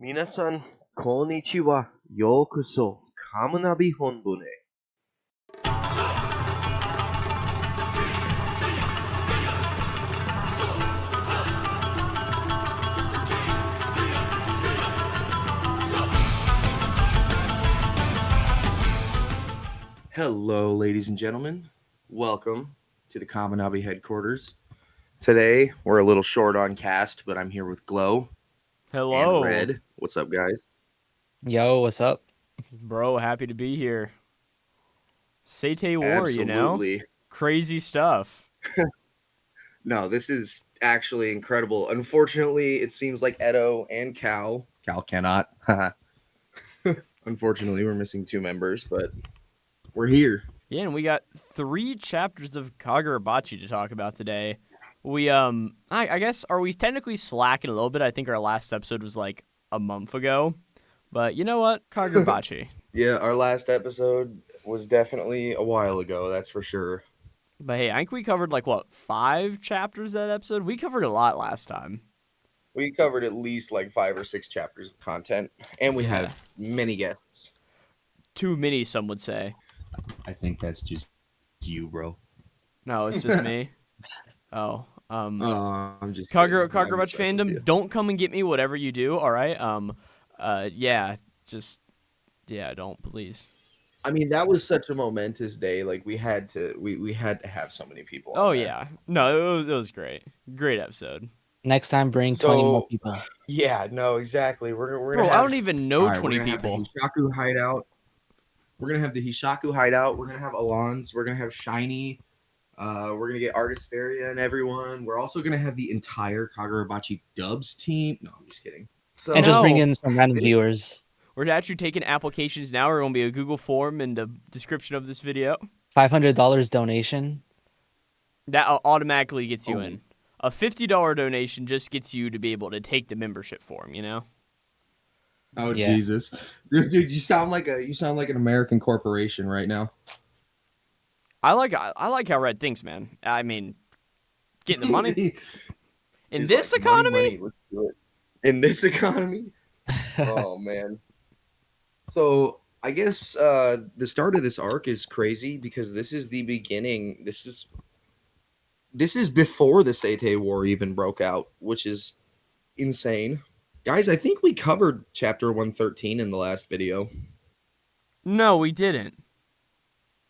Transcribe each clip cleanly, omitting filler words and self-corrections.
皆さん、こんにちは。ようこそ、カムナビ本部へ。Hello, ladies and gentlemen. Welcome to the Kamunabi Headquarters. Today, we're a little short on cast, but I'm here with Glow and Hello. Red. What's up, guys? Yo, what's up? Bro, happy to be here. Seitei War, Absolutely. Crazy stuff. No, this is actually incredible. Unfortunately, it seems like Edo and Cal cannot. Unfortunately, we're missing two members, but we're here. Yeah, and we got 3 chapters of Kagurabachi to talk about today. I guess, are we technically slacking a little bit? I think our last episode was like a month ago. But you know what? Kagurabachi. Yeah, our last episode was definitely a while ago, that's for sure. But hey, I think we covered 5 chapters that episode? We covered a lot last time. We covered at least 5 or 6 chapters of content, and we had many guests. Too many, some would say. I think that's just you, bro. No, it's just me. Oh, I'm just Kagurabachi fandom, don't come and get me, whatever you do, all right? Don't, please. I mean, that was such a momentous day. We had to have so many people. Oh yeah, no, it was great, great episode. Next time, bring 20 more people. Yeah, no, exactly. We're Bro, gonna. I don't even know 20 people. Have the Hishaku hideout. We're gonna have the Hishaku hideout. We're gonna have Alon's. We're gonna have Shiny. We're gonna get Artist Faria and everyone. We're also gonna have the entire Kagurabachi Dubs team. No, I'm just kidding. So, and just bring in some random viewers. We're actually taking applications now. We're gonna be a Google form in the description of this video. $500 donation. That automatically gets you in. A $50 donation just gets you to be able to take the membership form. You know. Oh yeah. Jesus, dude, you sound like an American corporation right now. I like how Red thinks, man. I mean, getting the money in this economy. Money, let's do it. In this economy. Oh man. So I guess the start of this arc is crazy because this is the beginning. This is before the Seitei War even broke out, which is insane. Guys, I think we covered chapter 113 in the last video. No, we didn't.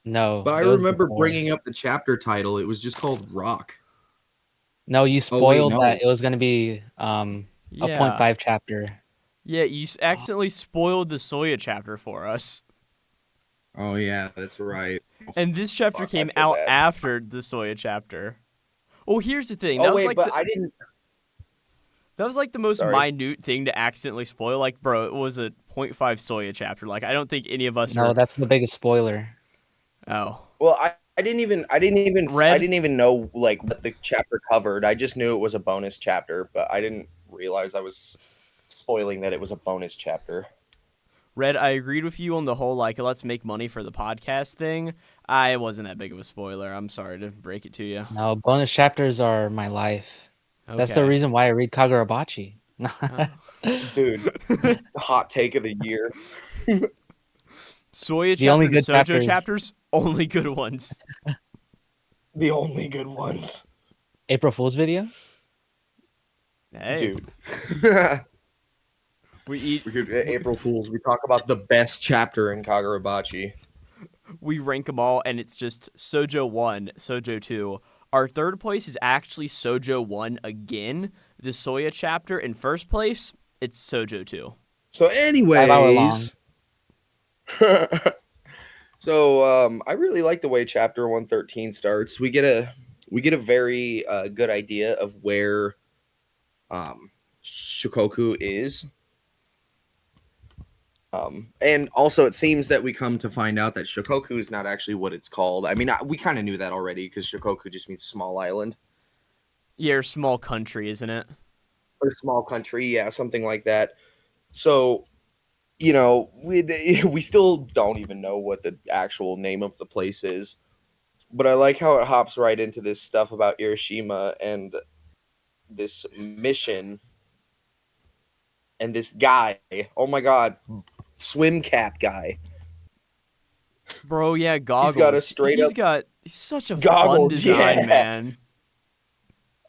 No. But I remember bringing up the chapter title. It was just called Rock. No, you spoiled that. It was going to be a 0.5 chapter. Yeah, you accidentally spoiled the Soya chapter for us. Oh, yeah, that's right. And this chapter came out after the Soya chapter. Oh, here's the thing. I didn't... That was the most minute thing to accidentally spoil. Bro, it was a 0.5 Soya chapter. I don't think any of us No, that's the biggest spoiler. Oh. Well, I didn't even know what the chapter covered. I just knew it was a bonus chapter, but I didn't realize I was spoiling that it was a bonus chapter. Red, I agreed with you on the whole let's make money for the podcast thing. It wasn't that big of a spoiler. I'm sorry to break it to you. No, bonus chapters are my life. Okay. That's the reason why I read Kagurabachi. Dude, hot take of the year. Soya chapters, Sojo chapters, only good ones. The only good ones. April Fool's video? Hey. Dude. We April Fools. We talk about the best chapter in Kagurabachi. We rank them all, and it's just Sojo 1, Sojo 2. Our third place is actually Sojo 1 again. The Soya chapter in first place, it's Sojo 2. So anyways... 5 hour long. So I really like the way chapter 113 starts. We get a very good idea of where Shikoku is. And also it seems that we come to find out that Shikoku is not actually what it's called. I mean, we kind of knew that already because Shikoku just means small island. Yeah, or small country, isn't it? Or small country, yeah, something like that. So, you know, we still don't even know what the actual name of the place is. But I like how it hops right into this stuff about Hiroshima and this mission and this guy, oh my god, swim cap guy. Bro, yeah, He's got a goggles. straight up He's such a fun goggles. design, Yeah, man.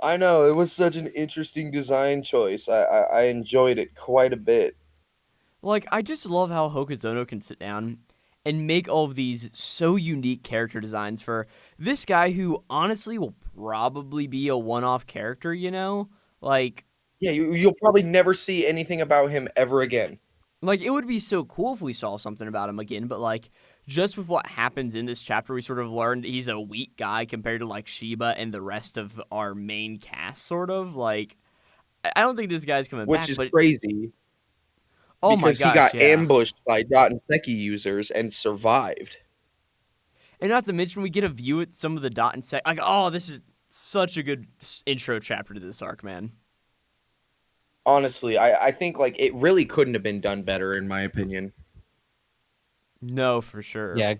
I know, it was such an interesting design choice. I enjoyed it quite a bit. Like, I just love how Hokuzono can sit down and make all of these so unique character designs for this guy who honestly will probably be a one-off character, you know? Yeah, you'll probably never see anything about him ever again. Like, it would be so cool if we saw something about him again, but, like, just with what happens in this chapter, we sort of learned he's a weak guy compared to, like, Shiba and the rest of our main cast, sort of. Like, I don't think this guy's coming Which back, is but... crazy Oh my because he gosh, got yeah. ambushed by Dot and Seki users and survived. And not to mention, we get a view at some of the Dot and Sek. Like, oh, this is such a good intro chapter to this arc, man. Honestly, I think like it really couldn't have been done better, in my opinion. No, for sure. Yeah,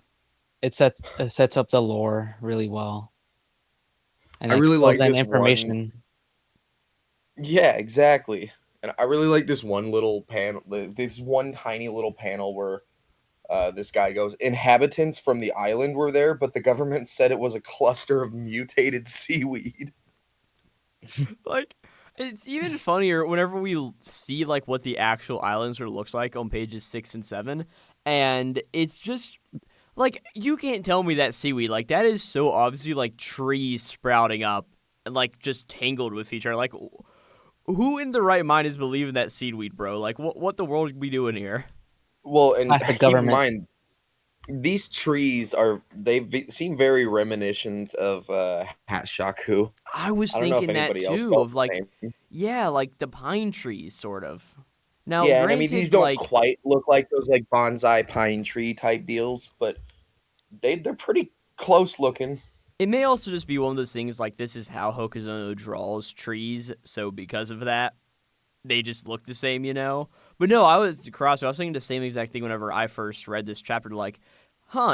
it sets up the lore really well, and I it really fills like in this information. Yeah, exactly. And I really like this one little panel, this one tiny little panel where this guy goes, inhabitants from the island were there, but the government said it was a cluster of mutated seaweed. Like, it's even funnier whenever we see, like, what the actual island sort of looks like on pages 6 and 7. And it's just, like, you can't tell me that seaweed. Like, that is so obviously, like, trees sprouting up and, like, just tangled with each other. Like, who in the right mind is believing that seaweed, bro? Like, what the world are we doing here? Well, and That's the keep in government. mind, these trees seem very reminiscent of Hatshaku. I was I don't know if thinking that anybody else too, felt of, the like, same. yeah, like the pine trees, sort of. Now, Yeah, and I mean these granted, don't like, quite look like those like bonsai pine tree type deals, but they're pretty close looking. it may also just be one of those things, like, this is how Hokuzono draws trees, so because of that, they just look the same, you know? But no, I was thinking the same exact thing whenever I first read this chapter, like,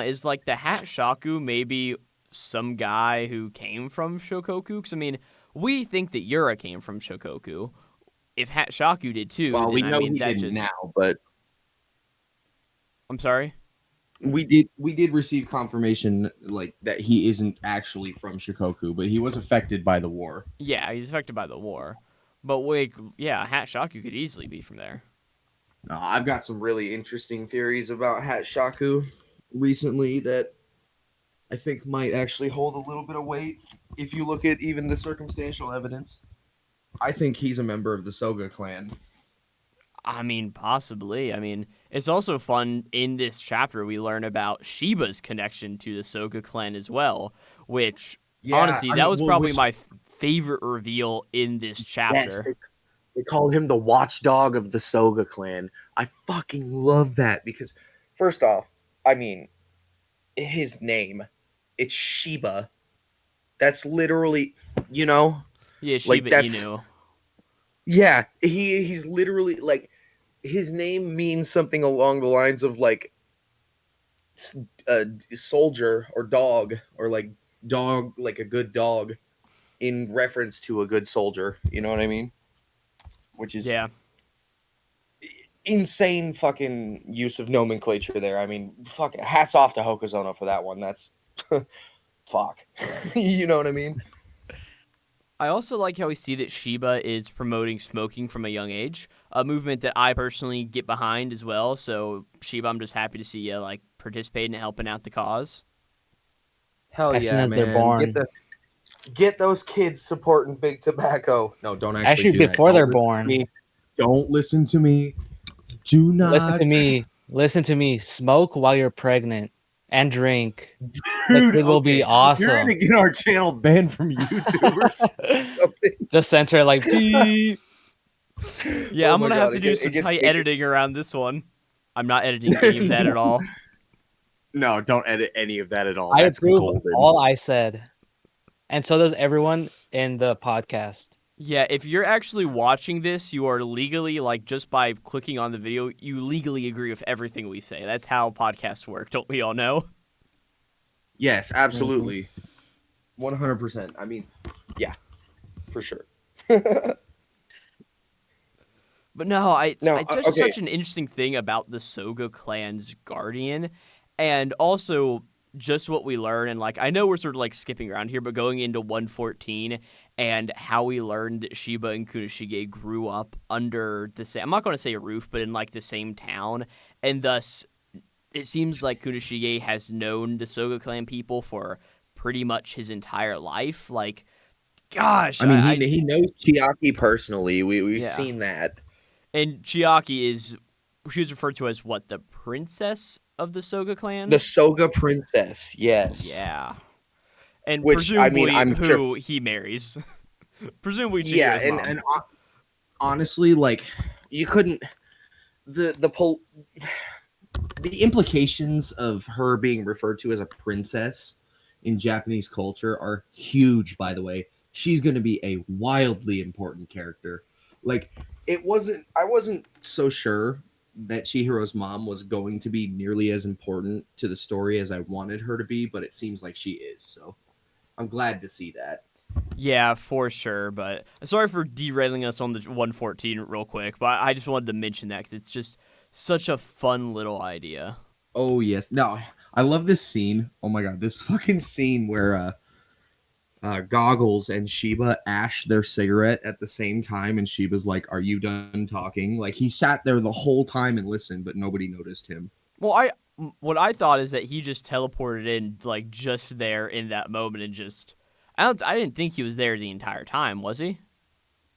is, like, the Hat Shaku maybe some guy who came from Shokoku? Because, I mean, we think that Yura came from Shokoku. If Hat Shaku did too, Well, we then, I know mean, he that didn't just... now, but I'm sorry? We did receive confirmation like that he isn't actually from Shikoku, but he was affected by the war. Yeah, he's affected by the war. But, wait, yeah, Hat Shaku could easily be from there. I've got some really interesting theories about Hatshaku recently that I think might actually hold a little bit of weight if you look at even the circumstantial evidence. I think he's a member of the Soga clan. I mean, possibly. I mean, it's also fun in this chapter we learn about Shiba's connection to the Soga clan as well, which, honestly, that was probably my favorite reveal in this chapter. Yes, they called him the watchdog of the Soga clan. I fucking love that because, first off, I mean, his name, it's Shiba. That's literally, you know, Yeah, like Shiba that's Inu. yeah. He's literally like his name means something along the lines of like soldier or dog or like dog, like a good dog, in reference to a good soldier. You know what I mean? Which is Yeah. insane fucking use of nomenclature there. I mean, fuck, hats off to Hokuzono for that one. That's fuck. You know what I mean? I also like how we see that Shiba is promoting smoking from a young age, a movement that I personally get behind as well. So, Shiba, I'm just happy to see you, like, participating and helping out the cause. Hell As soon yeah, as they're man. born. Get those kids supporting big tobacco. No, don't Actually, do that. before they're Don't listen to born. me. Don't listen to me. Do not Listen to me. Listen to me. Smoke while you're pregnant and drink. Dude, It will be awesome. You're gonna get our channel banned from YouTubers. something. Just censor it like beep. Yeah, Oh I'm my going to God, have to do some gets tight big. editing around this one. I'm not editing any of that at all. No, don't edit any of that at all. I That's approve golden. all I said. And so does everyone in the podcast. Yeah, if you're actually watching this, you are legally, like, just by clicking on the video, you legally agree with everything we say. That's how podcasts work, don't we all know? Yes, absolutely. 100%. I mean, yeah, for sure. But no, No, it's just okay. such an interesting thing about the Soga clan's guardian, and also just what we learn. And like, I know we're sort of like skipping around here, but going into 114 and how we learned that Shiba and Kunishige grew up under the same, I'm not going to say a roof, but in like the same town, and thus it seems like Kunishige has known the Soga clan people for pretty much his entire life. Like, gosh, I mean, he knows Chiaki personally. We've yeah. seen that. And Chiaki she was referred to as what, the princess of the Soga The clan? Soga princess, yes. Yeah. And Which I mean, presumably I'm sure. who he marries. Presumably Yeah, Chihiro's mom. And honestly, like You couldn't. The the implications of her being referred to as a princess in Japanese culture are huge, by the way. She's going to be a wildly important character. Like, I wasn't so sure that Chihiro's mom was going to be nearly as important to the story as I wanted her to be, but it seems like she is. So I'm glad to see that. Yeah, for sure. But sorry for derailing us on the 114 real quick, but I just wanted to mention that because it's just such a fun little idea. Oh, yes. No, I love this scene. Oh my God. This fucking scene where, Goggles and Sheba ash their cigarette at the same time, and Sheba's like, "Are you done talking?" Like he sat there the whole time and listened, but nobody noticed him. Well, what I thought is that he just teleported in like just there in that moment and just I didn't think he was there the entire time, was he?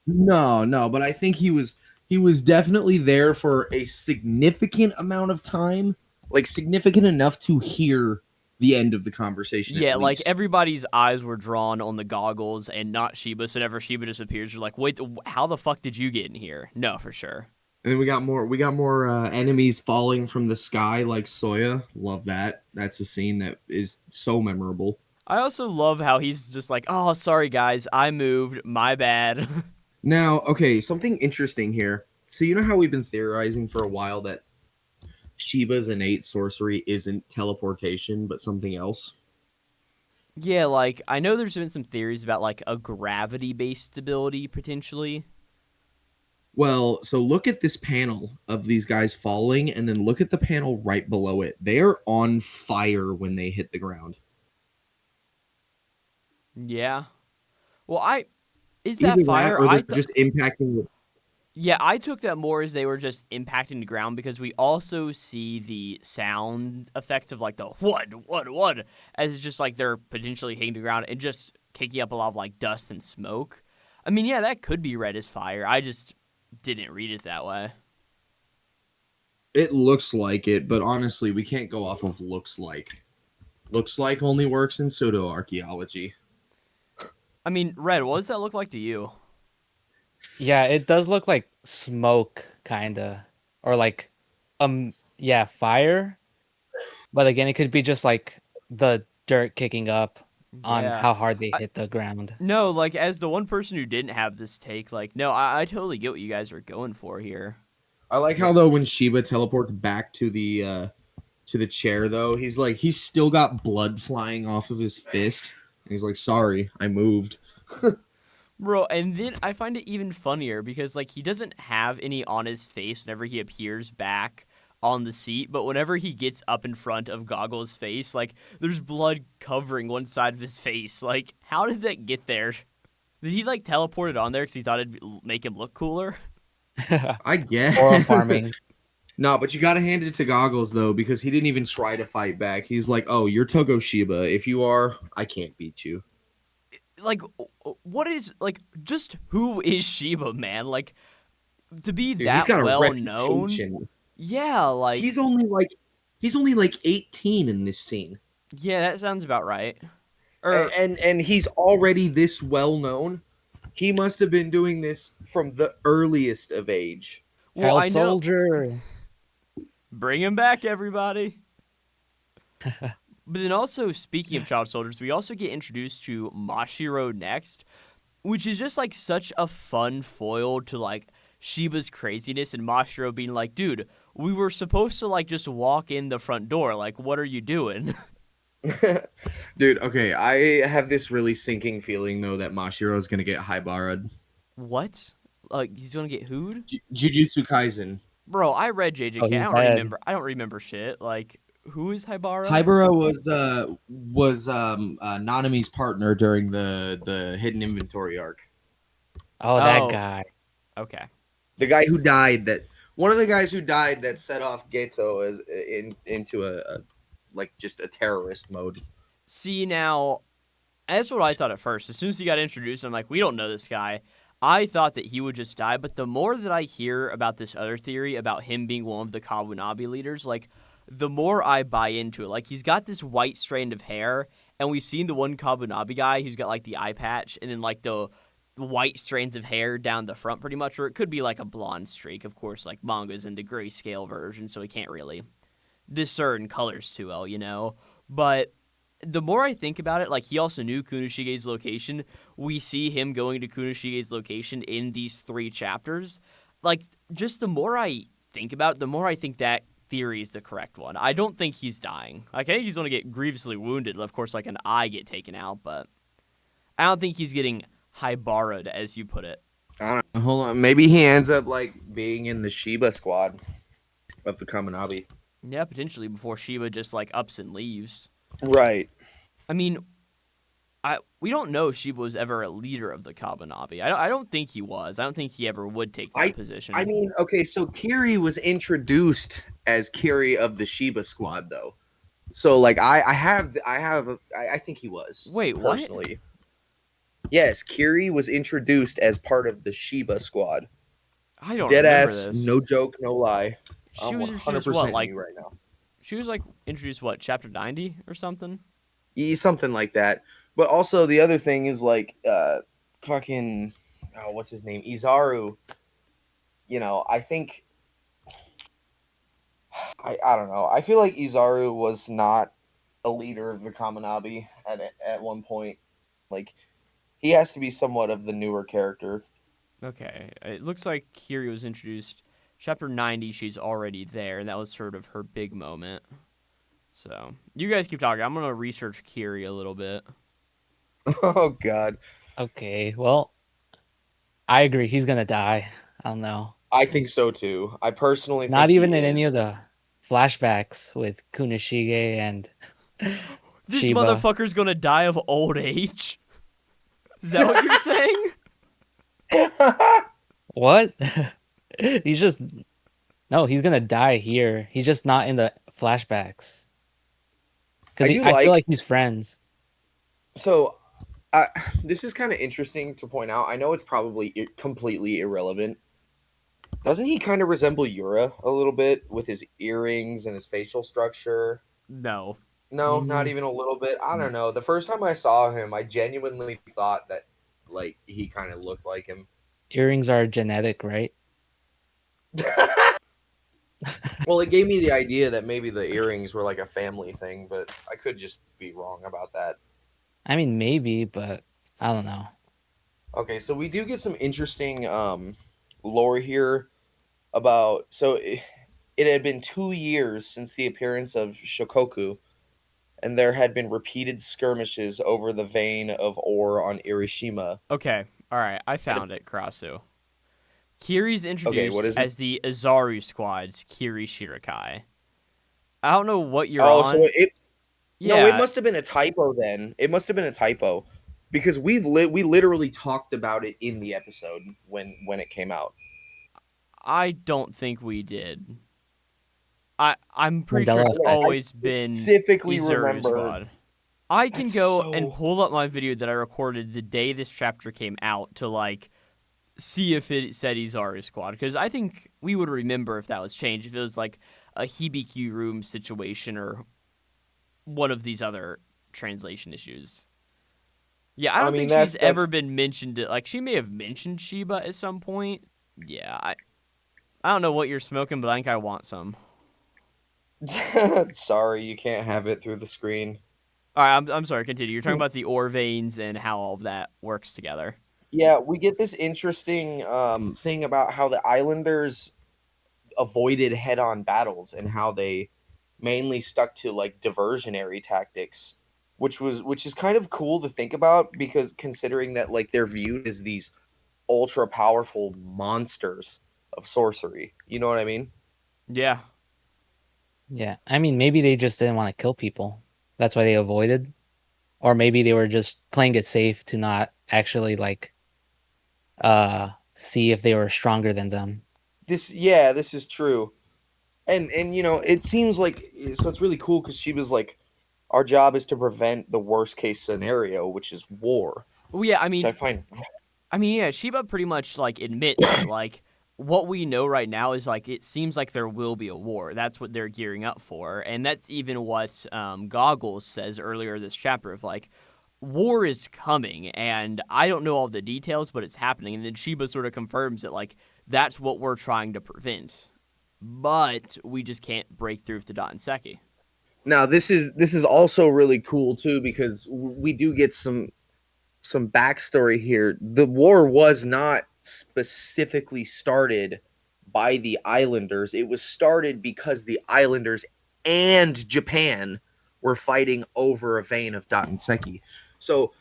No, no, but I think he was definitely there for a significant amount of time, like significant enough to hear the end of the conversation. Yeah, At like least. everybody's eyes were drawn on the goggles and not Sheba. So whenever Sheba disappears, you're like, wait, how the fuck did you get in here? No, for sure. And then we got more enemies falling from the sky like Soya. Love that. That's a scene that is so memorable. I also love how he's just like, oh, sorry guys, I moved, my bad. Now, okay, something interesting here. So you know how we've been theorizing for a while that Shiba's innate sorcery isn't teleportation, but something else? Yeah, like I know there's been some theories about like a gravity-based ability potentially. Well, so look at this panel of these guys falling, and then look at the panel right below it. They are on fire when they hit the ground. Yeah. Well, I is that Either that, fire? or they're just impacting. Yeah, I took that more as they were just impacting the ground because we also see the sound effects of like the what as just like they're potentially hitting the ground and just kicking up a lot of like dust and smoke. I mean, yeah, that could be read as fire. I just didn't read it that way. It looks like it, but honestly, we can't go off of looks like. Looks like only works in pseudo archaeology. I mean, Red, what does that look like to you? Yeah, it does look like smoke, kinda, or like, yeah, fire. But again, it could be just like the dirt kicking up on Yeah. how hard they hit the ground. No, like as the one person who didn't have this take, like, no, I totally get what you guys are going for here. I like how though when Shiba teleports back to the chair though, he's still got blood flying off of his fist. And he's like, "Sorry, I moved." Bro, and then I find it even funnier because like he doesn't have any on his face whenever he appears back on the seat, but whenever he gets up in front of Goggle's face, like there's blood covering one side of his face. Like, how did that get there? Did he like teleport it on there because he thought it'd make him look cooler? I guess. Or farming. No, but you gotta hand it to Goggles though, because he didn't even try to fight back. He's like, "Oh, you're Togo Shiba. If you are, I can't beat you." Like, what is like just who is Shiba, man? Like to be Dude, that he's got a well known. reputation. Yeah, like He's only like 18 in this scene. yeah, that sounds about right. Or and He's already this well known. He must have been doing this from the earliest of age. well, Child I know. soldier. Bring him back, everybody. But then also, speaking of child soldiers, we also get introduced to Mashiro next, which is just like such a fun foil to like Shiba's craziness and Mashiro being like, dude, we were supposed to like just walk in the front door. Like, what are you doing? Dude, okay, I have this really sinking feeling though that Mashiro is gonna get Haibara'd. What? Like he's gonna get hooed? Jujutsu Kaisen. Bro, I read Oh, JJK. he's dead. I don't remember shit. Like who is Haibara? Hybera was Nanami's partner during the hidden inventory arc. Oh, that Oh, guy. okay. The guy who died that one of the guys who died that set off Geto as into a like just a terrorist mode. See now, that's what I thought at first. As soon as he got introduced, I'm like, we don't know this guy. I thought that he would just die, but the more that I hear about this other theory about him being one of the Kamunabi leaders, like, the more I buy into it. Like, he's got this white strand of hair, and we've seen the one Kamunabi guy who's got, like, the eye patch, and then, like, the white strands of hair down the front pretty much, or it could be, like, a blonde streak. Of course, like, manga's into grayscale version, so he can't really discern colors too well, you know? But the more I think about it, like, he also knew Kunoshige's location. We see him going to Kunoshige's location in these 3 chapters. Like, just the more I think about it, the more I think that theory is the correct one. I don't think he's dying. Like, I think he's going to get grievously wounded. Of course, like, an eye get taken out, but I don't think he's getting Haibara'd, as you put it. I don't know. Hold on. Maybe he ends up like being in the Shiba squad of the Kamunabi. Yeah, potentially before Shiba just, like, ups and leaves. Right. I mean, we don't know if Shiba was ever a leader of the Kabunabi. I don't think he was. I don't think he ever would take that position. I mean, okay, so Kiri was introduced as Kiri of the Shiba squad, though. So, like, I think he was. Wait, what? Personally. Yes, Kiri was introduced as part of the Shiba squad. I don't Dead remember ass, this. no joke, no lie. She I'm was 100% introduced what, like, you right now. she was like introduced what, chapter 90 or something? Yeah, something like that. But also the other thing is like fucking what's his name? Izaru. You know, I think I don't know. I feel like Izaru was not a leader of the Kamunabi at one point. Like he has to be somewhat of the newer character. Okay, it looks like Kiri was introduced chapter 90. She's already there, and that was sort of her big moment. So you guys keep talking. I'm gonna research Kiri a little bit. Oh god. Okay, well, I agree. He's gonna die. I don't know. I think so too. I personally think Not even he in is. any of the flashbacks with Kunishige and This Shiba. motherfucker's gonna die of old age. Is that what you're saying? What? He's just no. He's gonna die here. He's just not in the flashbacks. Because I feel like he's friends. So, this is kind of interesting to point out. I know it's probably completely irrelevant. Doesn't he kind of resemble Yura a little bit with his earrings and his facial structure? No. No, not even a little bit. I don't know. The first time I saw him, I genuinely thought that like he kind of looked like him. Earrings are genetic, right? Well, it gave me the idea that maybe the earrings were like a family thing, but I could just be wrong about that. I mean, maybe, but I don't know. Okay, so we do get some interesting lore here about it had been 2 years since the appearance of Shokoku, and there had been repeated skirmishes over the vein of ore on Irishima. Okay. All right. I found it, Karasu. Kiri's introduced what is it? as the Izaru Squad's Kiri Shirakai. I don't know what you're Oh, on. so it Yeah. no, it must have been a typo then. It must have been a typo because we literally talked about it in the episode when it came out. I don't think we did. I'm pretty sure Mandela it's effect. always been Specifically Izaru remember. Squad. I can That's go and so- pull up my video that I recorded the day this chapter came out to like see if it said Izaru Squad, because I think we would remember if that was changed, if it was like a Hibiki room situation or one of these other translation issues. Yeah, I don't think she's ever been mentioned. Like, she may have mentioned Shiba at some point. Yeah, I don't know what you're smoking, but I think I want some. Sorry, you can't have it through the screen. All right, I'm sorry, continue. You're talking about the ore veins and how all of that works together. Yeah, we get this interesting thing about how the Islanders avoided head-on battles and how they mainly stuck to like diversionary tactics, which is kind of cool to think about because considering that like they're viewed as these ultra powerful monsters of sorcery. You know what I mean? Yeah. Yeah, I mean, maybe they just didn't want to kill people. That's why they avoided. Or maybe they were just playing it safe to not actually like see if they were stronger than them. This is true. And it seems like so it's really cool because she was like, our job is to prevent the worst case scenario, which is war, Well, yeah. which I find. Yeah. Sheba pretty much like admits that like what we know right now is like it seems like there will be a war. That's what they're gearing up for, and that's even what Goggles says earlier this chapter of like war is coming, and I don't know all the details, but it's happening. And then Sheba sort of confirms that like that's what we're trying to prevent, but we just can't break through with the Dot and Seki. Now this is also really cool too because we do get some backstory here. The war was not specifically started by the Islanders. It was started because the Islanders and Japan were fighting over a vein of Dot and Seki. So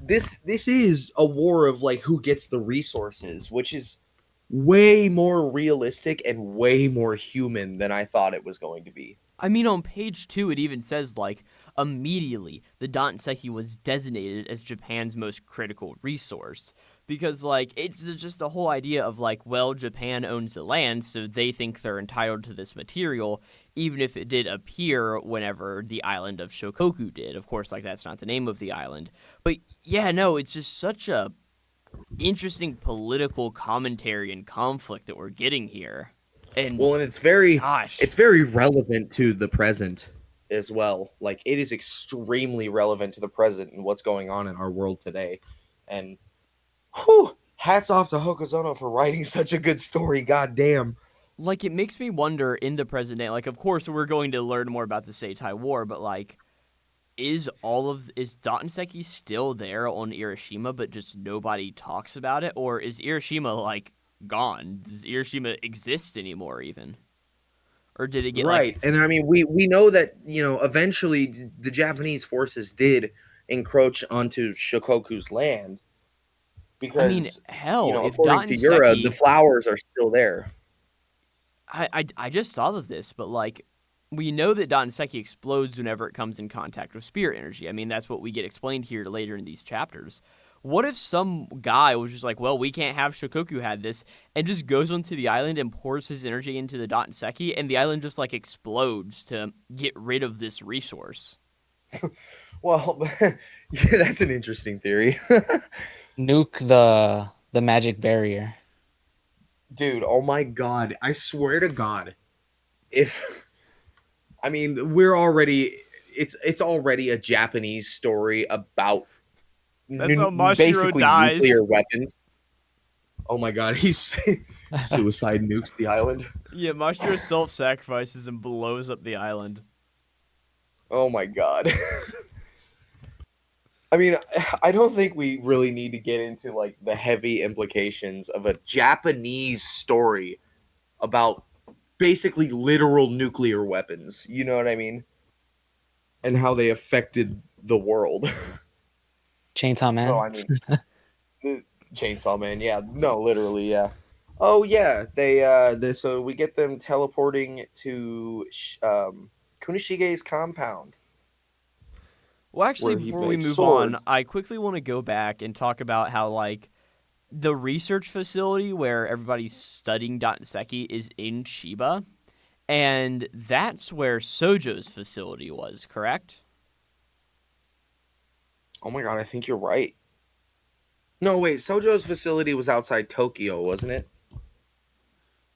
this is a war of like who gets the resources, which is way more realistic and way more human than I thought it was going to be. I mean, on page 2, it even says, like, immediately the Danseki was designated as Japan's most critical resource. Because, like, it's just the whole idea of, like, well, Japan owns the land, so they think they're entitled to this material, even if it did appear whenever the island of Shokoku did. Of course, like, that's not the name of the island. But, yeah, no, it's just such a interesting political commentary and conflict that we're getting here. And Well, and it's gosh, very relevant to the present as well. Like it is extremely relevant to the present and what's going on in our world today. And whew, hats off to Hokuzono for writing such a good story. God damn. like it makes me wonder in the present day. Like, of course, we're going to learn more about the Seitai War, but like, is Danseki still there on Irishima, but just nobody talks about it, or is Irishima like gone? Does Irishima exist anymore, even? Or did it get Right. And I mean we know that, eventually the Japanese forces did encroach onto Shokoku's land I mean, because, hell, if according to Yura, the Danseki, flowers are still there. I just thought of this, but like, we know that Danseki explodes whenever it comes in contact with spirit energy. I mean, that's what we get explained here later in these chapters. What if some guy was just like, well, we can't have Shokoku had this, and just goes onto the island and pours his energy into the Danseki, and the island just like explodes to get rid of this resource? Well, yeah, that's an interesting theory. Nuke the magic barrier. Dude, oh my god. I swear to god. If I mean, we're already it's already a Japanese story about That's how Mashiro basically dies. nuclear weapons. Oh my god, he's suicide nukes the island. Yeah, Mashiro self-sacrifices and blows up the island. Oh my god. I mean, I don't think we really need to get into like the heavy implications of a Japanese story about basically literal nuclear weapons. You know what I mean? And how they affected the world. Chainsaw Man. So I mean, the Chainsaw Man, yeah, no, literally, yeah. Oh yeah, so we get them teleporting to Kunishige's compound. Well, actually, Where he before we makes move swords. on, I quickly want to go back and talk about how, like, the research facility where everybody's studying Danseki is in Chiba, and that's where Sojo's facility was, correct? Oh my god, I think you're right. No, wait, Sojo's facility was outside Tokyo, wasn't it?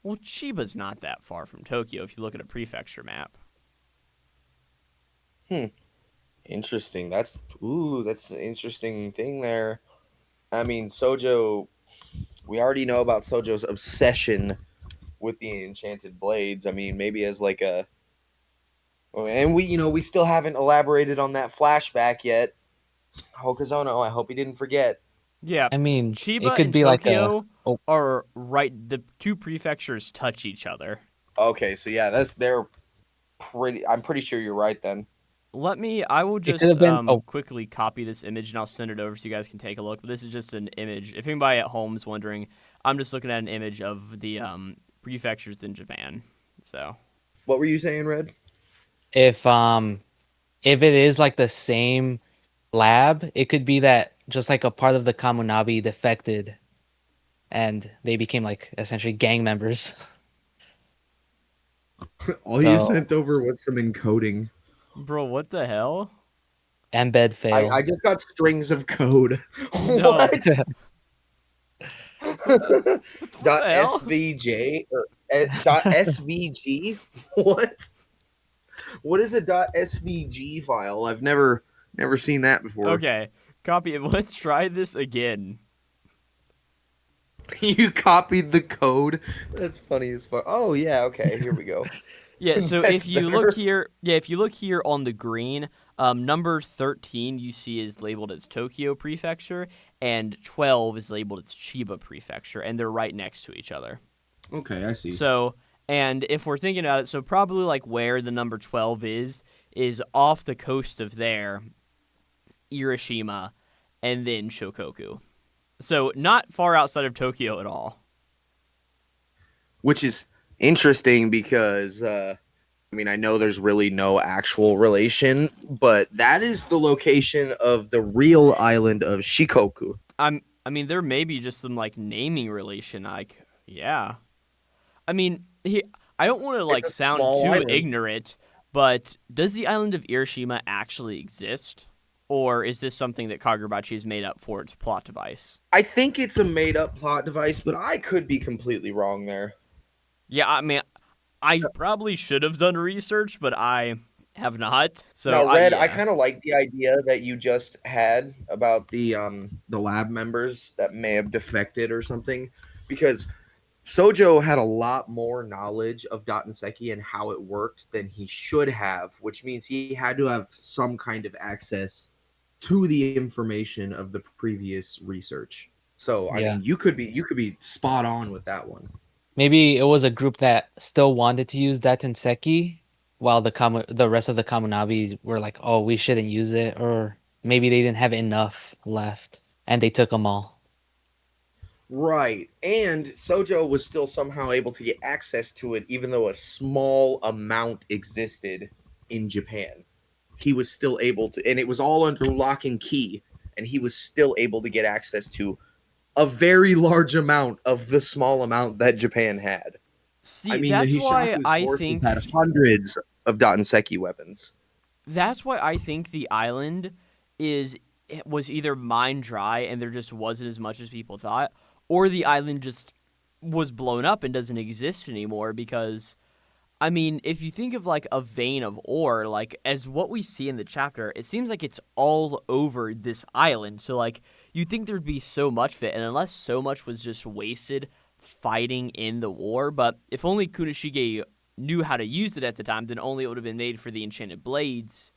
Well, Chiba's not that far from Tokyo if you look at a prefecture map. Interesting. That's an interesting thing there. I mean, Sojo. We already know about Sojo's obsession with the enchanted blades. I mean, maybe as like a, and we still haven't elaborated on that flashback yet. Hokuzono, I hope he didn't forget. Yeah, I mean, it Chiba could and be like a Tokyo are right. The two prefectures touch each other. Okay, so yeah, they're pretty. I'm pretty sure you're right then. I will It could just have been. Oh, quickly copy this image and I'll send it over so you guys can take a look. But this is just an image. If anybody at home is wondering, I'm just looking at an image of the prefectures in Japan. So What were you saying, Red? if it is like the same lab, it could be that just like a part of the Kamunabi defected, and they became like essentially gang members. All you So sent over was some encoding. bro, what the hell? embed fail. I just got strings of code. No. What? What dot the hell? svj or dot svg? What? What is a dot svg file? I've never seen that before. Okay, copy it. Let's try this again. You copied the code. That's funny as fuck. Oh yeah, okay, here we go. Yeah, so That's if you better. look here, if you look here on the green, number 13 you see is labeled as Tokyo Prefecture, and 12 is labeled as Chiba Prefecture, and they're right next to each other. Okay, I see. So, and if we're thinking about it, so probably like where the number 12 is off the coast of there, Hiroshima, and then Shokoku. So not far outside of Tokyo at all. Which is interesting because I mean, I know there's really no actual relation, but that is the location of the real island of Shikoku. I mean, there may be just some like naming relation. Like, yeah. I mean, I don't want to like a sound small too island. ignorant, but does the island of Hiroshima actually exist? Or is this something that Kagurabachi has made up for its plot device? I think it's a made-up plot device, but I could be completely wrong there. Yeah, I mean, I probably should have done research, but I have not. So, Now, Red, I yeah. kind of like the idea that you just had about the lab members that may have defected or something, because Sojo had a lot more knowledge of Dotenseki and how it worked than he should have, which means he had to have some kind of access to the information of the previous research. So, I Yeah. mean, you could be spot on with that one. Maybe it was a group that still wanted to use Datenseki, while the rest of the Kamunabi were like, "Oh, we shouldn't use it," or maybe they didn't have enough left, and they took them all. Right. And Sojo was still somehow able to get access to it, even though a small amount existed in Japan. He was still able to, and it was all under lock and key, and he was still able to get access to a very large amount of the small amount that Japan had. See, I mean, that's the why Hishaku's I forces think had hundreds of Dotenseki weapons. that's why I think the island was either mined dry and there just wasn't as much as people thought, or the island just was blown up and doesn't exist anymore because I mean, if you think of like a vein of ore, like as what we see in the chapter, it seems like it's all over this island. So like you think there'd be so much of it, and unless so much was just wasted fighting in the war, but if only Kunishige knew how to use it at the time, then only it would have been made for the enchanted blades.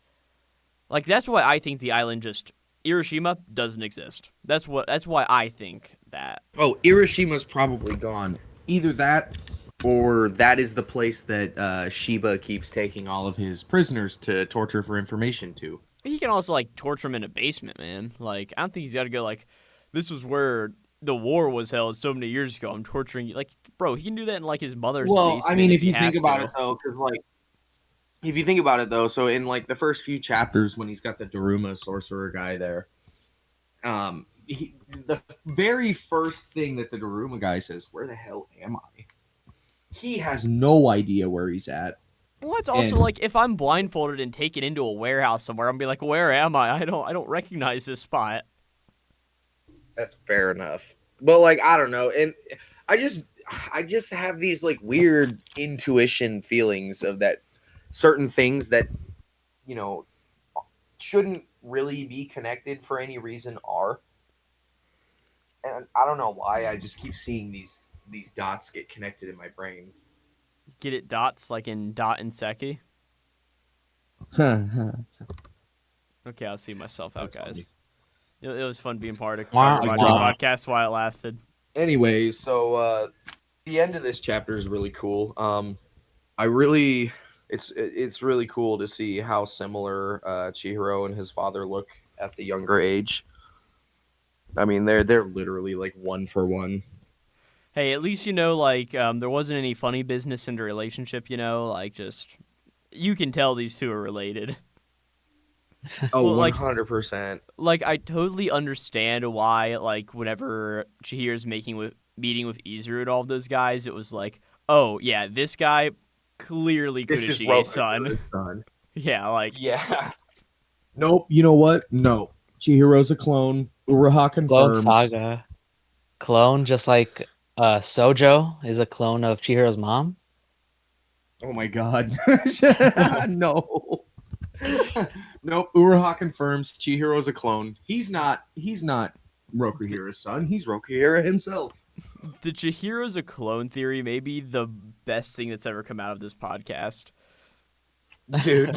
Like that's why I think the island just Hiroshima doesn't exist. That's why I think that. Oh, Hiroshima's probably gone. Either that, or that is the place that Shiba keeps taking all of his prisoners to torture for information to. He can also like torture him in a basement, man. Like I don't think he's got to go like, this was where the war was held so many years ago. I'm torturing you. Like, bro, he can do that in like his mother's basement. I mean, if he you think has about to. it though, because like, if you think about it though, so in like the first few chapters when he's got the Daruma sorcerer guy there, the very first thing that the Daruma guy says, "Where the hell am I?" He has no idea where he's at. Well, it's also And- like if I'm blindfolded and taken into a warehouse somewhere, I'm gonna be like, where am I? I don't recognize this spot. That's fair enough. But like, I don't know, and I just have these like weird intuition feelings of that certain things that shouldn't really be connected for any reason are. And I don't know why I just keep seeing these dots get connected in my brain. Get it dots like in Dot and Seki. That's Okay, I'll see myself out, That's guys. It was fun being part of Wah, Kagurabachi wah. podcast while it lasted. Anyways, so the end of this chapter is really cool. I really it's really cool to see how similar Chihiro and his father look at the younger age. I mean, they're literally like one for one. Hey, at least you know, like, there wasn't any funny business in the relationship, you know, like, just, you can tell these two are related. Oh, Well, like, 100%. I totally understand why, like, whenever Chihiro's meeting with Izuru and all of those guys, it was like, oh, yeah, this guy clearly This is Kuroshige's son. Roku's son. Yeah, like, Yeah. Nope. You know what? No. Chihiro's a clone. Uraha Clone confirms. Saga. Clone, just like Sojo is a clone of Chihiro's mom. Oh my god. No. Nope. Uraha confirms Chihiro's a clone. He's not Rokuhira's son. He's Rokuhira himself. the Chihiro's a clone theory may be the best thing that's ever come out of this podcast. Dude.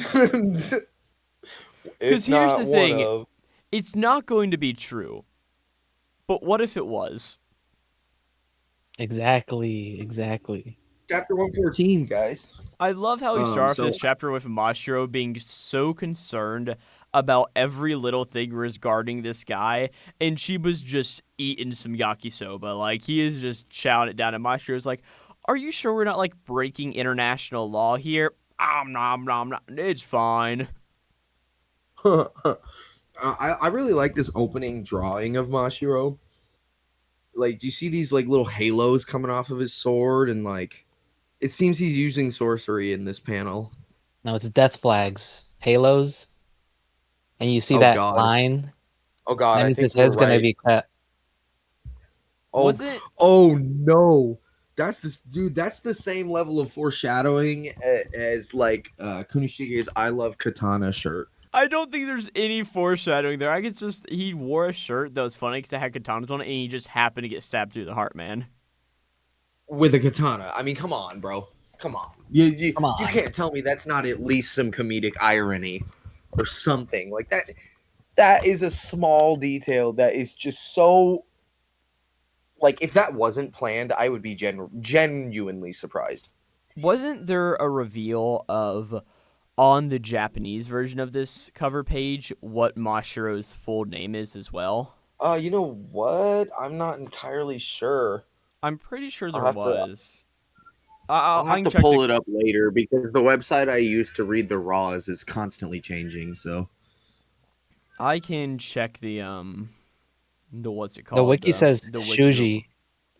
Because here's the thing. It's not going to be true. But what if it was? Exactly. Chapter 114, guys. I love how he starts so- this chapter with Mashiro being so concerned about every little thing regarding this guy, and Chiba's just eating some yakisoba. Like, he is just chowing it down, and Mashiro's like, are you sure we're not, like, breaking international law here? Nom. It's fine. I really like this opening drawing of Mashiro. Like, do you see these like little halos coming off of his sword, and like, it seems he's using sorcery in this panel. No, it's death flags, halos, and you see Oh, that God. line. Oh God, That I means think his head's we're gonna right. be cut. Oh, Was it? oh no, that's this dude. That's the same level of foreshadowing as like Kunishige's "I Love Katana" shirt. I don't think there's any foreshadowing there. I guess just he wore a shirt that was funny because it had katanas on it, and he just happened to get stabbed through the heart, man. With a katana. I mean, come on, bro. Come on. Come on. You can't tell me that's not at least some comedic irony or something like that. That is a small detail that is just so. Like, if that wasn't planned, I would be genuinely surprised. Wasn't there a reveal of, on the Japanese version of this cover page, what Mashiro's full name is as well? You know what? I'm not entirely sure. I'm pretty sure I'll there have to- was. I'll I have can to check pull the- it up later because the website I use to read the raws is constantly changing. So I can check the what's it called? The wiki says the Shuji.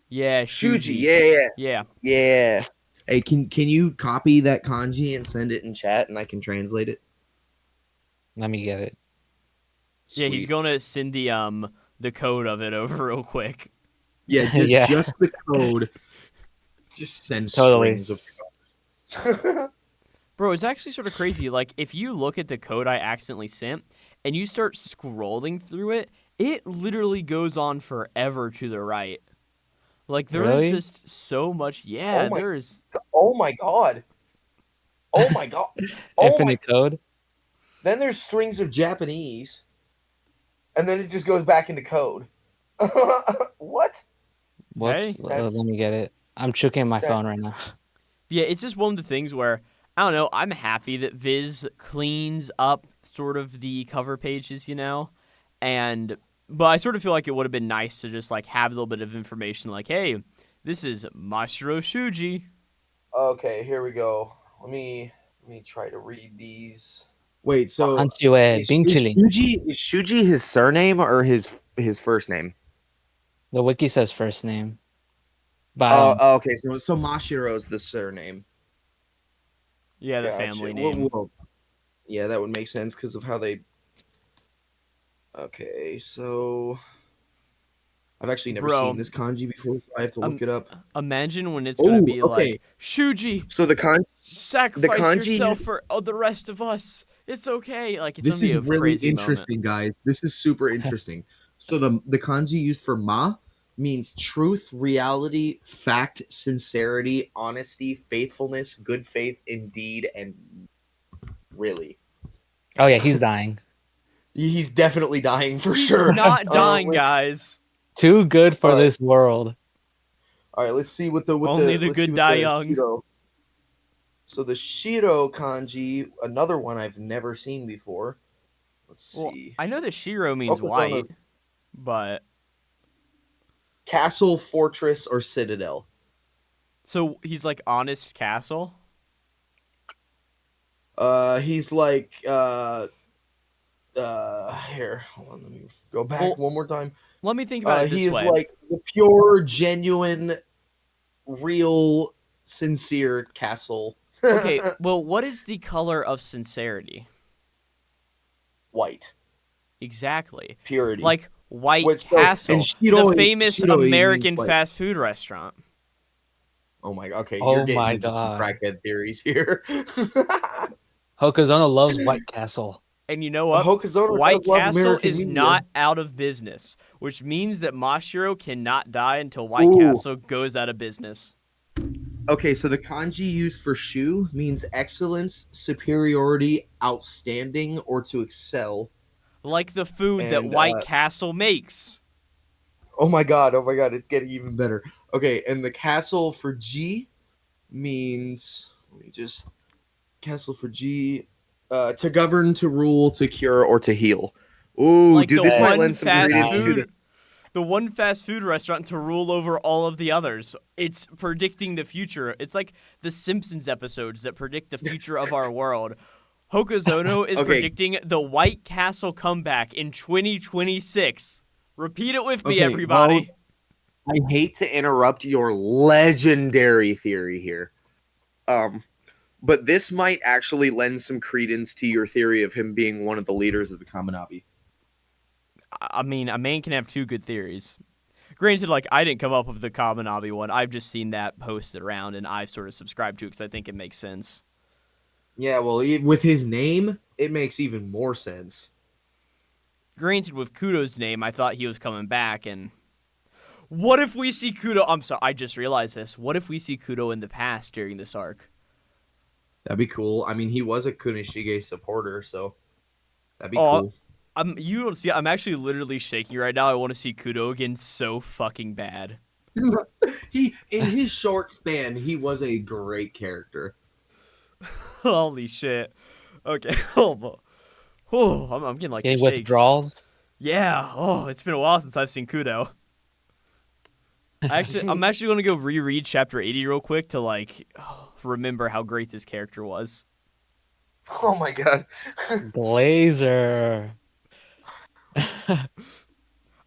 Yeah, Shuji, Shuji. yeah. Yeah. Hey, can you copy that kanji and send it in chat, and I can translate it? Let me get it. Yeah, he's Sweet. gonna send the code of it over real quick. Yeah, Yeah. just the code. Just send Totally. strings of code. Bro, it's actually sort of crazy. Like, if you look at the code I accidentally sent and you start scrolling through it, it literally goes on forever to the right. Like, there is Really? just so much. Yeah, Oh my- there is. Oh my god. Oh my god. Oh my. Infinite code. Then there's strings of Japanese, and then it just goes back into code. What? Whoops. Hey. Let me get it. I'm choking my phone right now. Yeah, it's just one of the things where, I don't know, I'm happy that Viz cleans up sort of the cover pages, you know? But I sort of feel like it would have been nice to just, like, have a little bit of information like, hey, this is Mashiro Shuji. Okay, here we go. Let me try to read these. Wait, so Hanchue is Bingchiling. Shuji his surname or his first name? The wiki says first name. But Oh, okay. So Mashiro's the surname. Yeah, the Gotcha. family name. Well, yeah, that would make sense because of how they. Okay, so I've actually never Bro. seen this kanji before. So I have to look it up. Imagine when it's going to Ooh, be okay. like, Shuji, So the kanji. sacrifice kanji- yourself for the rest of us. It's okay. Like, it's This going to is be a really crazy interesting, guys. This is super interesting. So the kanji used for ma means truth, reality, fact, sincerity, honesty, faithfulness, good faith, indeed, and really. oh yeah, he's dying. He's definitely dying for moment. He's sure. not dying, wait. guys. Too good for All right. this world. All right, let's see what the Only the let's see good what die the young. pseudo- So the Shiro kanji, another one I've never seen before. Let's Well, see. I know that Shiro means Hokuzono white, but castle, fortress, or citadel. so he's like honest castle. He's like here, hold on, let me go back Well, one more time. let me think about it He this is way. like the pure, genuine, real, sincere castle. Okay, well, what is the color of sincerity? White. Exactly. Purity. Like White Which so and Castle, the famous Shiroi means American like, fast food restaurant. oh my god, okay, you're Oh getting my into some god. crackhead theories here. Hokuzono loves White Castle. And you know what? Hokuzono White does love Castle American is media. not out of business, which means that Mashiro cannot die until White Ooh. Castle goes out of business. Okay, so the kanji used for shu means excellence, superiority, outstanding, or to excel. Like the food that And White Castle makes. oh my god, it's getting even better. Okay, and the castle for G means, let me just, castle for G, to govern, to rule, to cure, or to heal. Ooh, Like dude, the this might one lend some fast credence to food, the one fast food restaurant to rule over all of the others. It's predicting the future. It's like the Simpsons episodes that predict the future of our world. Hokuzono is Okay. predicting the White Castle comeback in 2026. Repeat it with me, Okay, everybody. I hate to interrupt your legendary theory here. But this might actually lend some credence to your theory of him being one of the leaders of the Kamunabi. I mean, a man can have two good theories. Granted, like, I didn't come up with the Kamunabi one. I've just seen that posted around, and I've sort of subscribed to it because I think it makes sense. Yeah, well, with his name, it makes even more sense. Granted, with Kudo's name, I thought he was coming back, and what if we see Kudo? I'm sorry, I just realized this. What if we see Kudo in the past during this arc? That'd be cool. I mean, he was a Kunishige supporter, so that'd be Oh, cool. You don't see. I'm actually literally shaking right now. I want to see Kudo again so fucking bad. He, in his short span, he was a great character. Holy shit. Okay. Oh, I'm getting like the Getting shakes. withdrawals. Yeah. Oh, it's been a while since I've seen Kudo. I'm actually going to go reread chapter 80 real quick to like remember how great this character was. Oh my god. Glazer.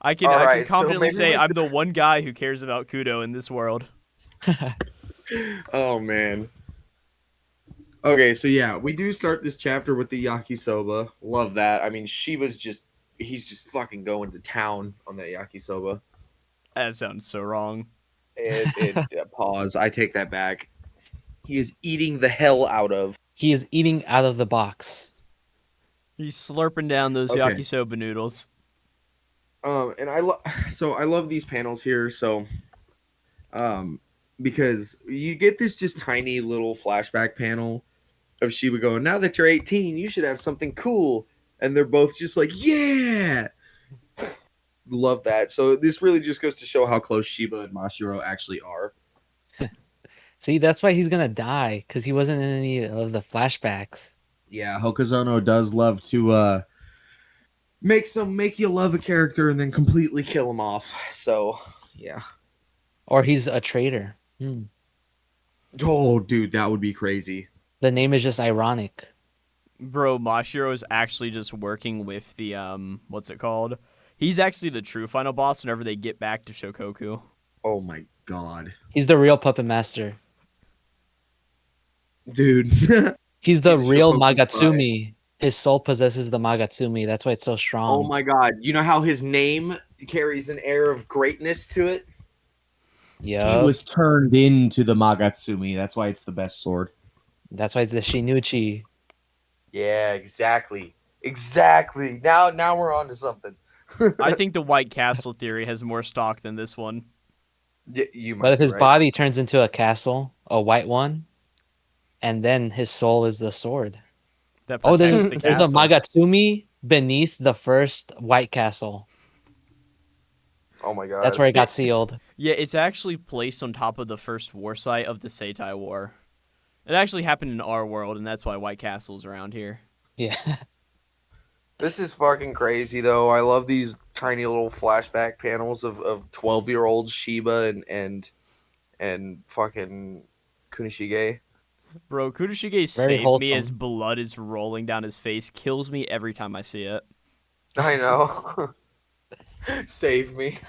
I can Alright, so confidently maybe say we I'm the one guy who cares about Kudo in this world. Oh man. Okay, so yeah, we do start this chapter with the yakisoba. Love that. I mean, he's just fucking going to town on that yakisoba. That sounds so wrong. Pause. I take that back. He is eating the hell out of. He is eating out of the box. He's slurping down those Okay. yakisoba noodles. And I love these panels here. So, because you get this just tiny little flashback panel of Shiba going, now that you're 18, you should have something cool. And they're both just like, yeah. Love that. So this really just goes to show how close Shiba and Mashiro actually are. See, that's why he's gonna die, because he wasn't in any of the flashbacks. Yeah, Hokuzono does love to make you love a character and then completely kill him off. So yeah. Or he's a traitor. Oh, dude, that would be crazy. The name is just ironic. Bro, Mashiro is actually just working with the what's it called? He's actually the true final boss whenever they get back to Shokoku. Oh my god, He's the real puppet master. dude. He's the He's a real Shokoku Magatsumi. His soul possesses the Magatsumi. That's why it's so strong. Oh my god, you know how his name carries an air of greatness to it? Yup. He was turned into the Magatsumi. That's why it's the best sword. That's why it's the Shinuchi. Yeah, exactly. Exactly. Now we're on to something. I think the White Castle theory has more stock than this one. You might But if be his right. body turns into a castle, a white one, and then his soul is the sword. That Oh, protects the there's a castle. Magatsumi beneath the first White Castle. Oh my god. That's where it got sealed. Yeah, it's actually placed on top of the first war site of the Seitai War. It actually happened in our world, and that's why White Castle's around here. Yeah. This is fucking crazy, though. I love these tiny little flashback panels of 12-year-old Shiba and fucking Kunishige. Bro, Kurashige Very saved me as wholesome. blood is rolling down his face. Kills me every time I see it. I know. Save me.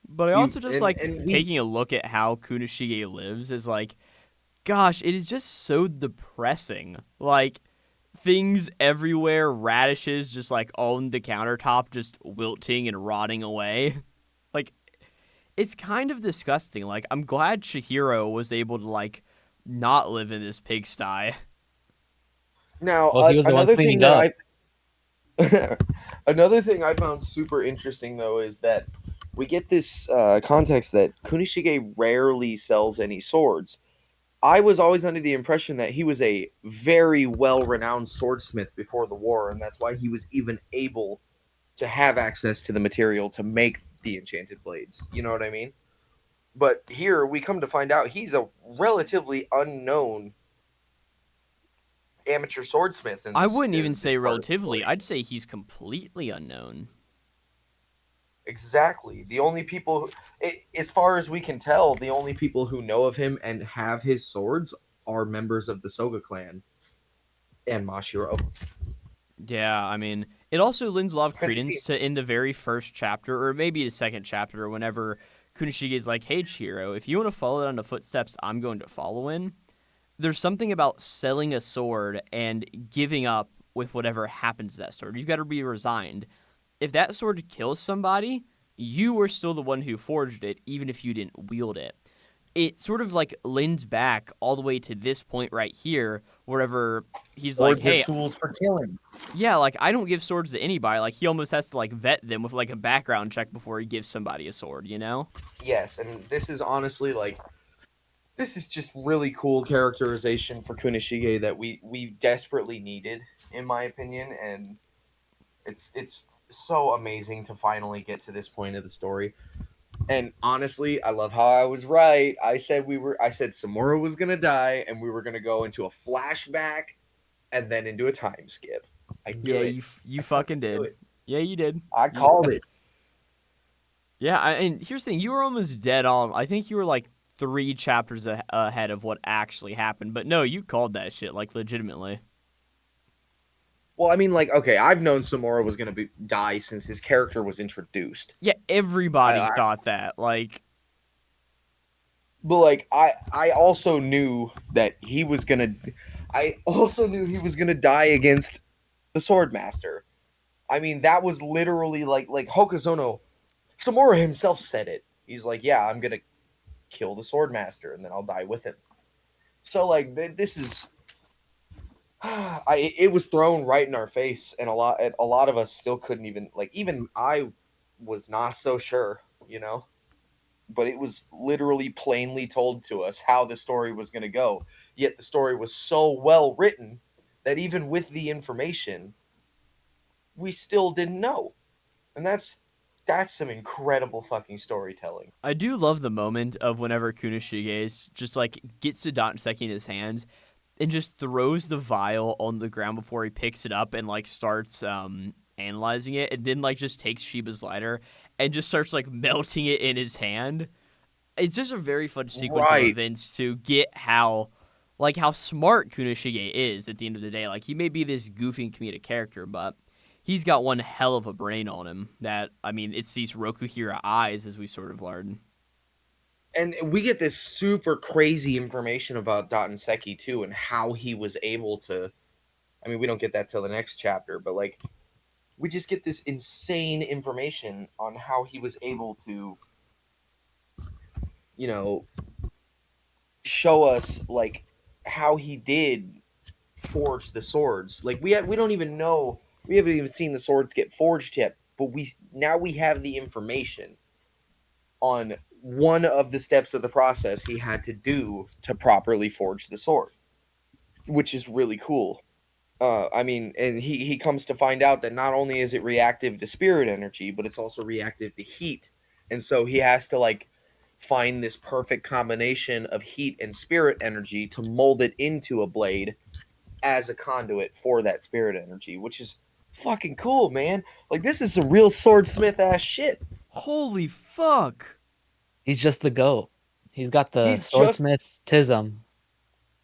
But I You also just like and we taking a look at how Kunishige lives is like, gosh, it is just so depressing. Like, things everywhere, radishes just like on the countertop, just wilting and rotting away. Like, it's kind of disgusting. Like, I'm glad Chihiro was able to like not live in this pigsty. now Well, he was the one another thing cleaning up. that another thing I found super interesting though is that we get this context that Kunishige rarely sells any swords. I was always under the impression that he was a very well-renowned swordsmith before the war, and that's why he was even able to have access to the material to make the enchanted blades. You know what I mean? But here we come to find out he's a relatively unknown amateur swordsmith in I this. wouldn't even this say part of the relatively. story. I'd say he's completely unknown. Exactly. The only people, as far as we can tell, the only people who know of him and have his swords are members of the Soga clan and Mashiro. Yeah, I mean, it also lends a lot of Couldn't see credence to in the very first chapter, or maybe the second chapter, whenever Kunishige is like, hey, Chihiro, if you want to follow down the footsteps I'm going to follow in, there's something about selling a sword and giving up with whatever happens to that sword. You've got to be resigned. If that sword kills somebody, you were still the one who forged it, even if you didn't wield it. It sort of like lends back all the way to this point right here, wherever he's like, Swords are hey, tools for killing. yeah, like I don't give swords to anybody. Like he almost has to like vet them with like a background check before he gives somebody a sword, you know? Yes, and this is honestly like this is just really cool characterization for Kunishige that we desperately needed, in my opinion, and it's so amazing to finally get to this point of the story. And honestly, I love how I was right. I said Samura was gonna die, and we were gonna go into a flashback and then into a time skip. I knew Yeah, it. you I fucking knew did. it. Yeah, you did. I You, called it. yeah, and here's the thing: you were almost dead on. I think you were like 3 chapters ahead of what actually happened. But no, you called that shit like legitimately. Well, I mean, like, okay, I've known Samura was gonna die since his character was introduced. Yeah, everybody I, thought that. Like, but like I also knew that he was gonna I also knew he was gonna die against the Swordmaster. I mean, that was literally like Hokazono Samura himself said it. He's like, yeah, I'm gonna kill the Swordmaster and then I'll die with him. So like this is it was thrown right in our face, and a lot of us still couldn't even like even I was not so sure, you know. But it was literally plainly told to us how the story was going to go. Yet the story was so well written that even with the information, we still didn't know. And that's some incredible fucking storytelling. I do love the moment of whenever Kunishige just like gets to Danseki in his hands and just throws the vial on the ground before he picks it up and like starts analyzing it, and then like just takes Shiba's lighter and just starts like melting it in his hand. It's just a very fun sequence of Right. events to get how smart Kunishige is at the end of the day. Like he may be this goofy and comedic character, but he's got one hell of a brain on him. That I mean, it's these Rokuhira eyes, as we sort of learn. And we get this super crazy information about Seki too and how he was able to I mean, we don't get that till the next chapter, but like we just get this insane information on how he was able to you know show us like how he did forge the swords. Like we don't even know we haven't even seen the swords get forged yet, but we have the information on one of the steps of the process he had to do to properly forge the sword, which is really cool. I mean, and he comes to find out that not only is it reactive to spirit energy, but it's also reactive to heat, and so he has to like find this perfect combination of heat and spirit energy to mold it into a blade as a conduit for that spirit energy, which is fucking cool, man. Like, this is some real swordsmith ass shit. Holy fuck. He's just the GOAT. He's got the He's just swordsmithtism.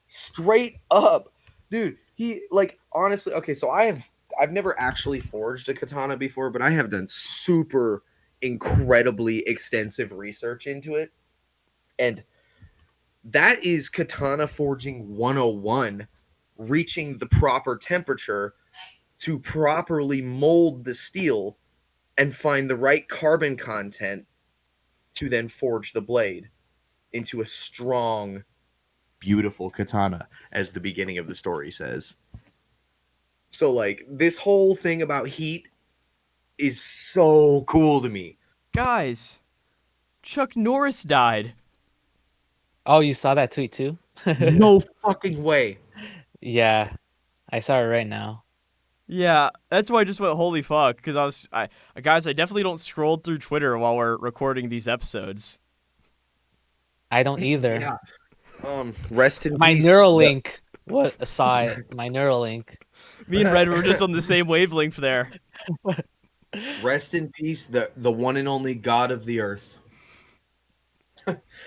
straight up, dude. He, like, honestly, okay, so I've never actually forged a katana before, but I have done super incredibly extensive research into it. And that is katana forging 101, reaching the proper temperature to properly mold the steel and find the right carbon content to then forge the blade into a strong, beautiful katana, as the beginning of the story says. So, like, this whole thing about heat is so cool to me. Guys, Chuck Norris died. Oh, you saw that tweet too? No fucking way. Yeah, I saw it right now. Yeah, that's why I just went holy fuck, because guys, I definitely don't scroll through Twitter while we're recording these episodes. I don't either. Yeah. Rest in My peace. Neuralink. What aside? My Neuralink. Me and Red were just on the same wavelength there. Rest in peace, the one and only God of the earth.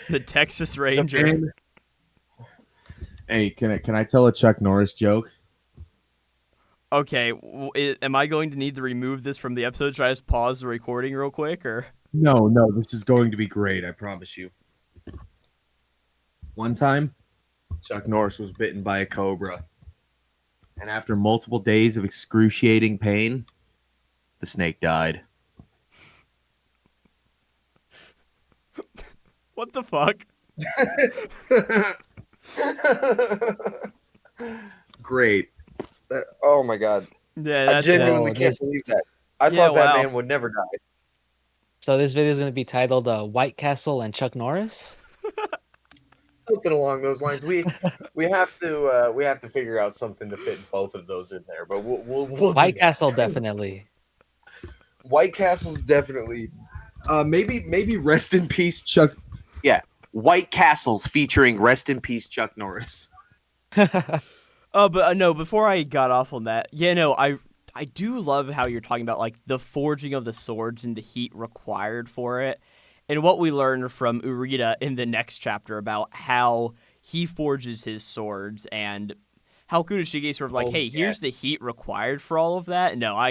The Texas The Ranger. man- Hey, can I tell a Chuck Norris joke? Okay, am I going to need to remove this from the episode? Should I just pause the recording real quick, or? No, this is going to be great. I promise you. One time, Chuck Norris was bitten by a cobra, and after multiple days of excruciating pain, the snake died. What the fuck? Great. Oh my god. Yeah, I that's genuinely Whoa, can't this- believe that. I Yeah, thought that wow. man would never die. So this video is going to be titled White Castle and Chuck Norris. Something along those lines. We have to figure out something to fit both of those in there. But we'll do White that. Castle definitely. White Castle's definitely. Maybe Rest in Peace Chuck. Yeah, White Castles featuring Rest in Peace Chuck Norris. But no, before I got off on that, yeah, no, I do love how you're talking about, like, the forging of the swords and the heat required for it. And what we learned from Urita in the next chapter about how he forges his swords and how Kunishige sort of like, Oh, hey, yeah. here's the heat required for all of that. No, I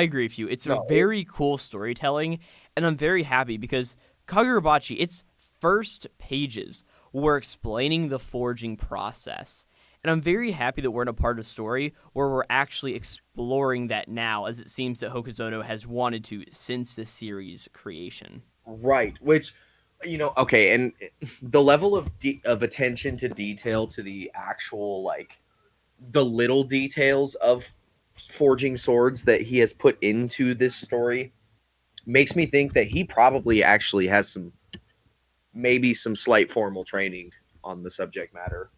agree with you. It's a very cool storytelling, and I'm very happy because Kagurabachi, its first pages were explaining the forging process. And I'm very happy that we're in a part of the story where we're actually exploring that now, as it seems that Hokuzono has wanted to since the series creation. Right, which, okay, and the level of attention to detail to the actual, like, the little details of forging swords that he has put into this story makes me think that he probably actually has maybe some slight formal training on the subject matter.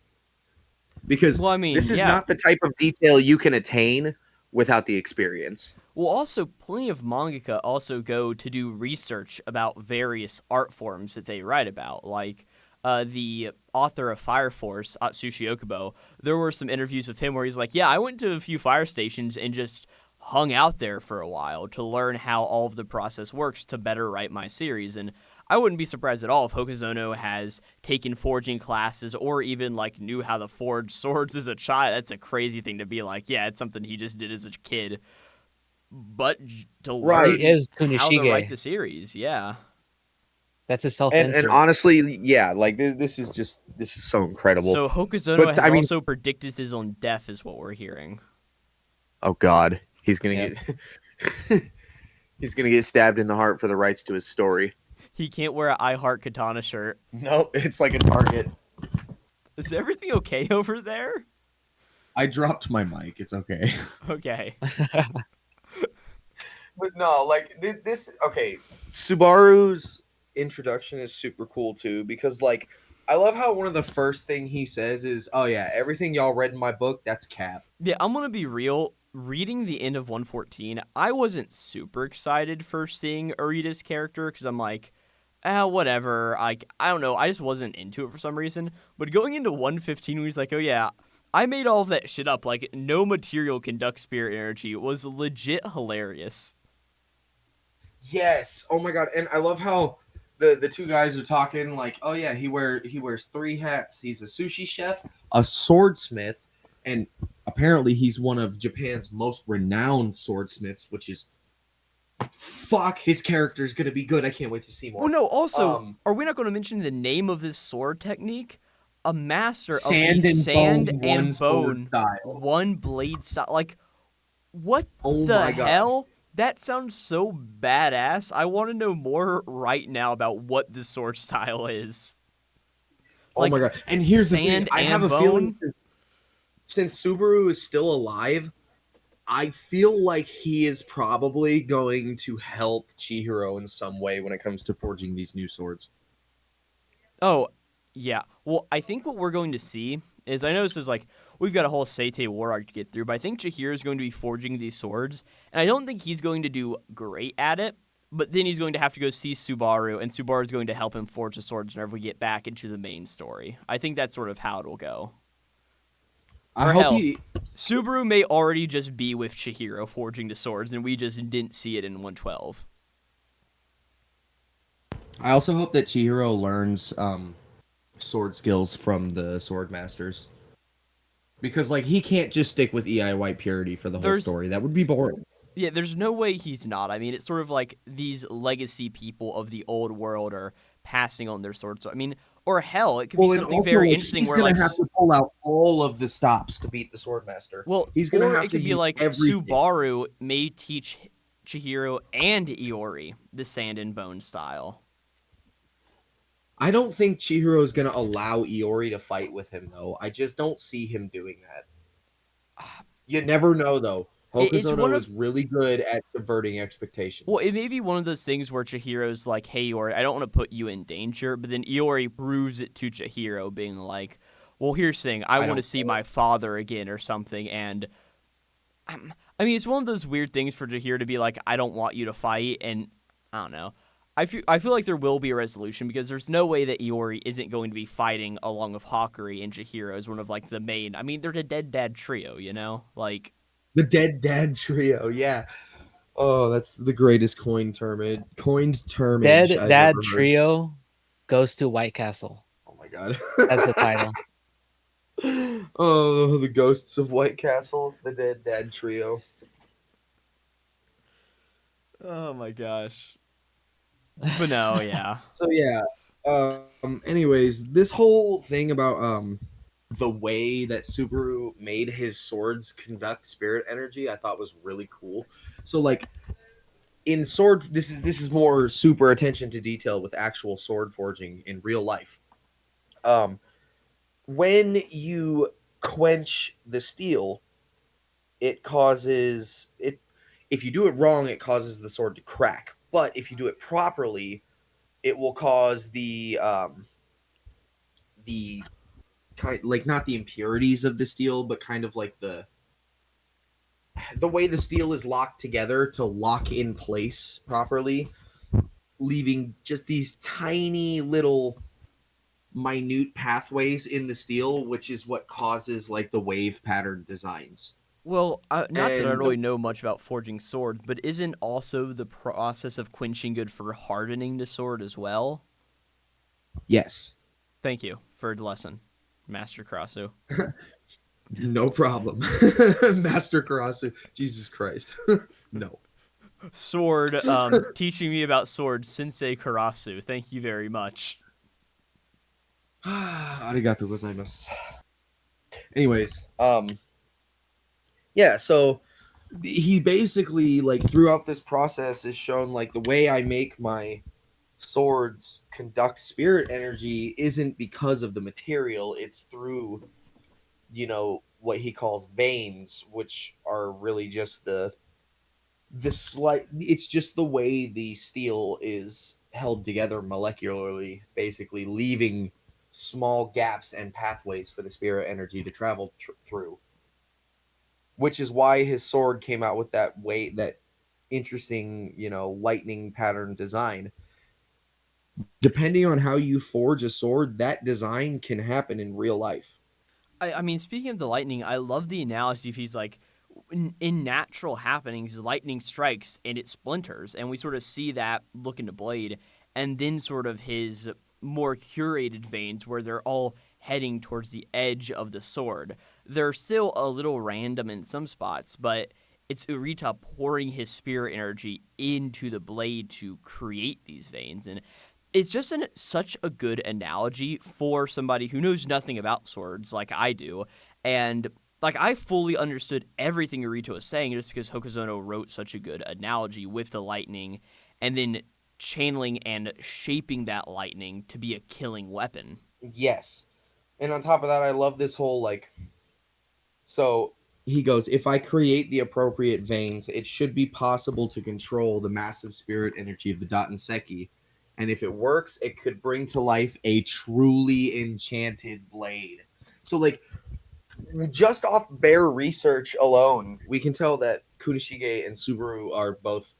Because Well, I mean, this is yeah. not the type of detail you can attain without the experience. Well, also, plenty of mangaka also go to do research about various art forms that they write about. Like the author of Fire Force, Atsushi Okubo, there were some interviews with him where he's like, yeah, I went to a few fire stations and just hung out there for a while to learn how all of the process works to better write my series. And I wouldn't be surprised at all if Hokuzono has taken forging classes or even, like, knew how to forge swords as a child. That's a crazy thing to be like, yeah, it's something he just did as a kid. But to learn He is how to Kunishige. write the series, yeah. That's his self And insert. honestly, yeah, like, this is so incredible. So Hokuzono But, has I mean- also predicted his own death, is what we're hearing. Oh God, he's gonna Yep. get he's gonna get stabbed in the heart for the rights to his story. He can't wear a I Heart Katana shirt. Nope, it's like a target. Is everything okay over there? I dropped my mic. It's okay. Okay. But no, like this. Okay, Subaru's introduction is super cool too because, like, I love how one of the first thing he says is, "Oh yeah, everything y'all read in my book, that's cap." Yeah, I'm going to be real. Reading the end of 114, I wasn't super excited for seeing Arita's character because I'm like, whatever. I don't know. I just wasn't into it for some reason. But going into 115, he's like, oh yeah, I made all of that shit up. Like, no material conducts spirit energy. It was legit hilarious. Yes. Oh my god. And I love how the two guys are talking like, oh yeah, he wears three hats. He's a sushi chef, a swordsmith, and apparently he's one of Japan's most renowned swordsmiths, which is fuck. His character is gonna be good. I can't wait to see Well, more. no, also, Um, are we not going to mention the name of this sword technique? A master of the Sand and sand bone, one and sword bone, style. one blade style. Like, what Oh the my god. hell? That sounds so badass. I want to know more right now about what this sword style is. Oh Like, my god. And here's the thing. sand I have and a feeling bone? since Subaru is still alive, I feel like he is probably going to help Chihiro in some way when it comes to forging these new swords. Oh, yeah. Well, I think what we're going to see is I know this is like we've got a whole Seitei war arc to get through, but I think Chihiro is going to be forging these swords, and I don't think he's going to do great at it. But then he's going to have to go see Subaru, and Subaru is going to help him forge the swords whenever we get back into the main story. I think that's sort of how it'll go. I Or hope hell, he. Subaru may already just be with Chihiro forging the swords, and we just didn't see it in 112. I also hope that Chihiro learns sword skills from the sword masters, because like he can't just stick with EI White Purity for the whole There's story. That would be boring. Yeah, there's no way he's not. I mean, it's sort of like these legacy people of the old world are passing on their swords. So, I mean, or hell, it could be Well, and something also very like, interesting he's where, gonna like, have to pull out all of the stops to beat the sword master. well, He's gonna or have it to could be use like everything. Subaru may teach Chihiro and Iori the sand and bone style. I don't think Chihiro is gonna allow Iori to fight with him though. I just don't see him doing that. You never know though. It's one Hokuzono of is really good at subverting Well, expectations. it may be one of those things where Chihiro's like, hey, Iori, I don't want to put you in danger. But then Iori proves it to Chihiro, being like, well, here's the thing. I I want to don't see care. my father again or something. And I mean, it's one of those weird things for Chihiro to be like, I don't want you to fight. And I don't know. I feel like there will be a resolution because there's no way that Iori isn't going to be fighting along with Hakuri and Chihiro as one of like the main. I mean, they're the dead dad trio, you know? Like, The Dead Dad Trio, yeah. Oh, that's the greatest coined termage Dead I've Dad ever heard. Trio goes to White Castle. Oh my god. That's the title. Oh, the ghosts of White Castle, the Dead Dad Trio. oh my gosh. But no, yeah. So yeah. Anyways, this whole thing about the way that Subaru made his swords conduct spirit energy, I thought was really cool. So like in sword, this is more super attention to detail with actual sword forging in real life. Um, when you quench the steel, it causes it. If you do it wrong, it causes the sword to crack. But if you do it properly, it will cause the kind like not the impurities of the steel, but kind of like the way the steel is locked together to lock in place properly, leaving just these tiny little minute pathways in the steel, which is what causes like the wave pattern designs. Well, not that I And really know much about forging swords, but isn't also the process of quenching good for hardening the sword as well? yes, Thank you for the lesson, Master Karasu. no problem. Master Karasu, Jesus Christ. No. Sword, teaching me about swords, Sensei Karasu. Thank you very much. Arigato gozaimasu. Anyways, yeah, so he basically like throughout this process is shown like the way I make my swords conduct spirit energy isn't because of the material, it's through what he calls veins, which are really just the slight it's just the way the steel is held together molecularly, basically leaving small gaps and pathways for the spirit energy to travel through, which is why his sword came out with that interesting lightning pattern design. depending on how you forge a sword, that design can happen in real life. I mean, speaking of the lightning, I love the analogy if he's like, in natural happenings, lightning strikes and it splinters, and we sort of see that look into Blade, and then sort of his more curated veins where they're all heading towards the edge of the sword. They're still a little random in some spots, but it's Urita pouring his spirit energy into the blade to create these veins, and it's just such a good analogy for somebody who knows nothing about swords like I do. And like I fully understood everything Urito was saying just because Hokuzono wrote such a good analogy with the lightning and then channeling and shaping that lightning to be a killing weapon. Yes. And on top of that, I love this whole like, so he goes, if I create the appropriate veins, it should be possible to control the massive spirit energy of the Dotenseki. And if it works, it could bring to life a truly enchanted blade. So, like, just off bare research alone, we can tell that Kunishige and Subaru are both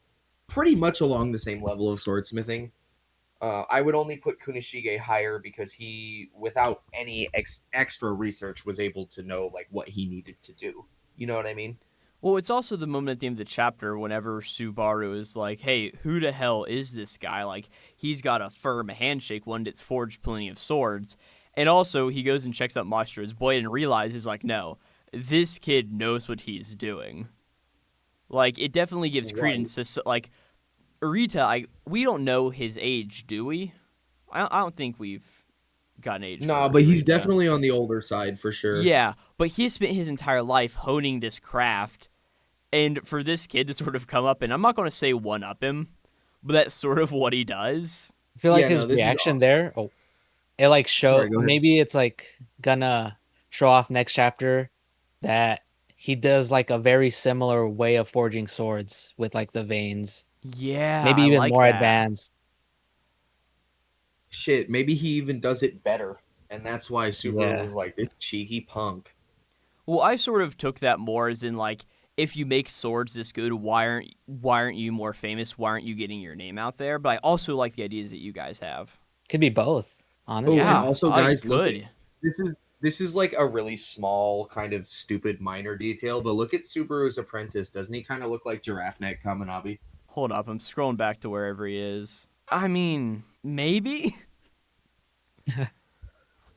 pretty much along the same level of swordsmithing. I would only put Kunishige higher because he, without any extra research, was able to know like what he needed to do. You know what I mean? Well, it's also the moment at the end of the chapter whenever Subaru is like, hey, who the hell is this guy? Like, he's got a firm handshake, one that's forged plenty of swords. And also, he goes and checks out Mashiro's blade and realizes, like, no, this kid knows what he's doing. Like, it definitely gives credence to, like, Urita, we don't know his age, do we? I don't think we've got an age. No, for but he's Urita. definitely on the older side for sure. Yeah, but he spent his entire life honing this craft, and for this kid to sort of come up and I'm not going to say one up him, but that's sort of what he does. I feel like Yeah, his no, this is reaction there, it like Sorry, go ahead. maybe it's like gonna show off next chapter that he does like a very similar way of forging swords with like the veins, Yeah, maybe I even like more that. advanced. Shit, maybe he even does it better, and that's why Subaru Yeah. was like this cheeky punk. Well, I sort of took that more as in like, if you make swords this good, why aren't you more famous? Why aren't you getting your name out there? But I also like the ideas that you guys have. Could be both, Oh, honestly. and Yeah, also, I guys, look at could. this is like a really small, kind of stupid minor detail, but look at Subaru's apprentice. Doesn't he kind of look like Giraffe Neck Kamunabi? Hold up, I'm scrolling back to wherever he is. I mean, maybe.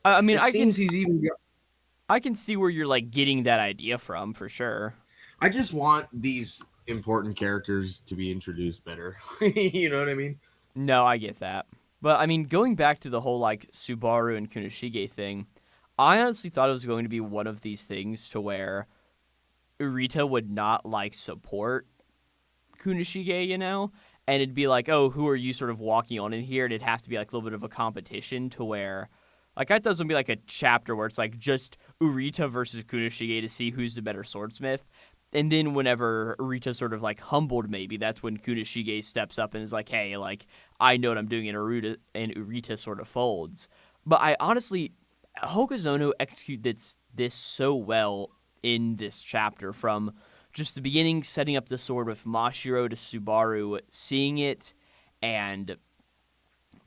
I mean, It seems he's even. I can see where you're like getting that idea from for sure. I just want these important characters to be introduced better. You know what I mean? No, I get that. But I mean, going back to the whole like Subaru and Kunoshige thing, I honestly thought it was going to be one of these things to where Urita would not like support Kunoshige, you know? And it'd be like, oh, who are you sort of walking on in here? And it'd have to be like a little bit of a competition to where, like, I thought it was going to be like a chapter where it's like just Urita versus Kunoshige to see who's the better swordsmith. And then whenever Urita sort of like humbled, maybe that's when Kunoshige steps up and is like, hey, like, I know what I'm doing, and Urita sort of folds. But I honestly, Hokuzono executed this so well in this chapter from just the beginning, setting up the sword with Mashiro to Subaru, seeing it, and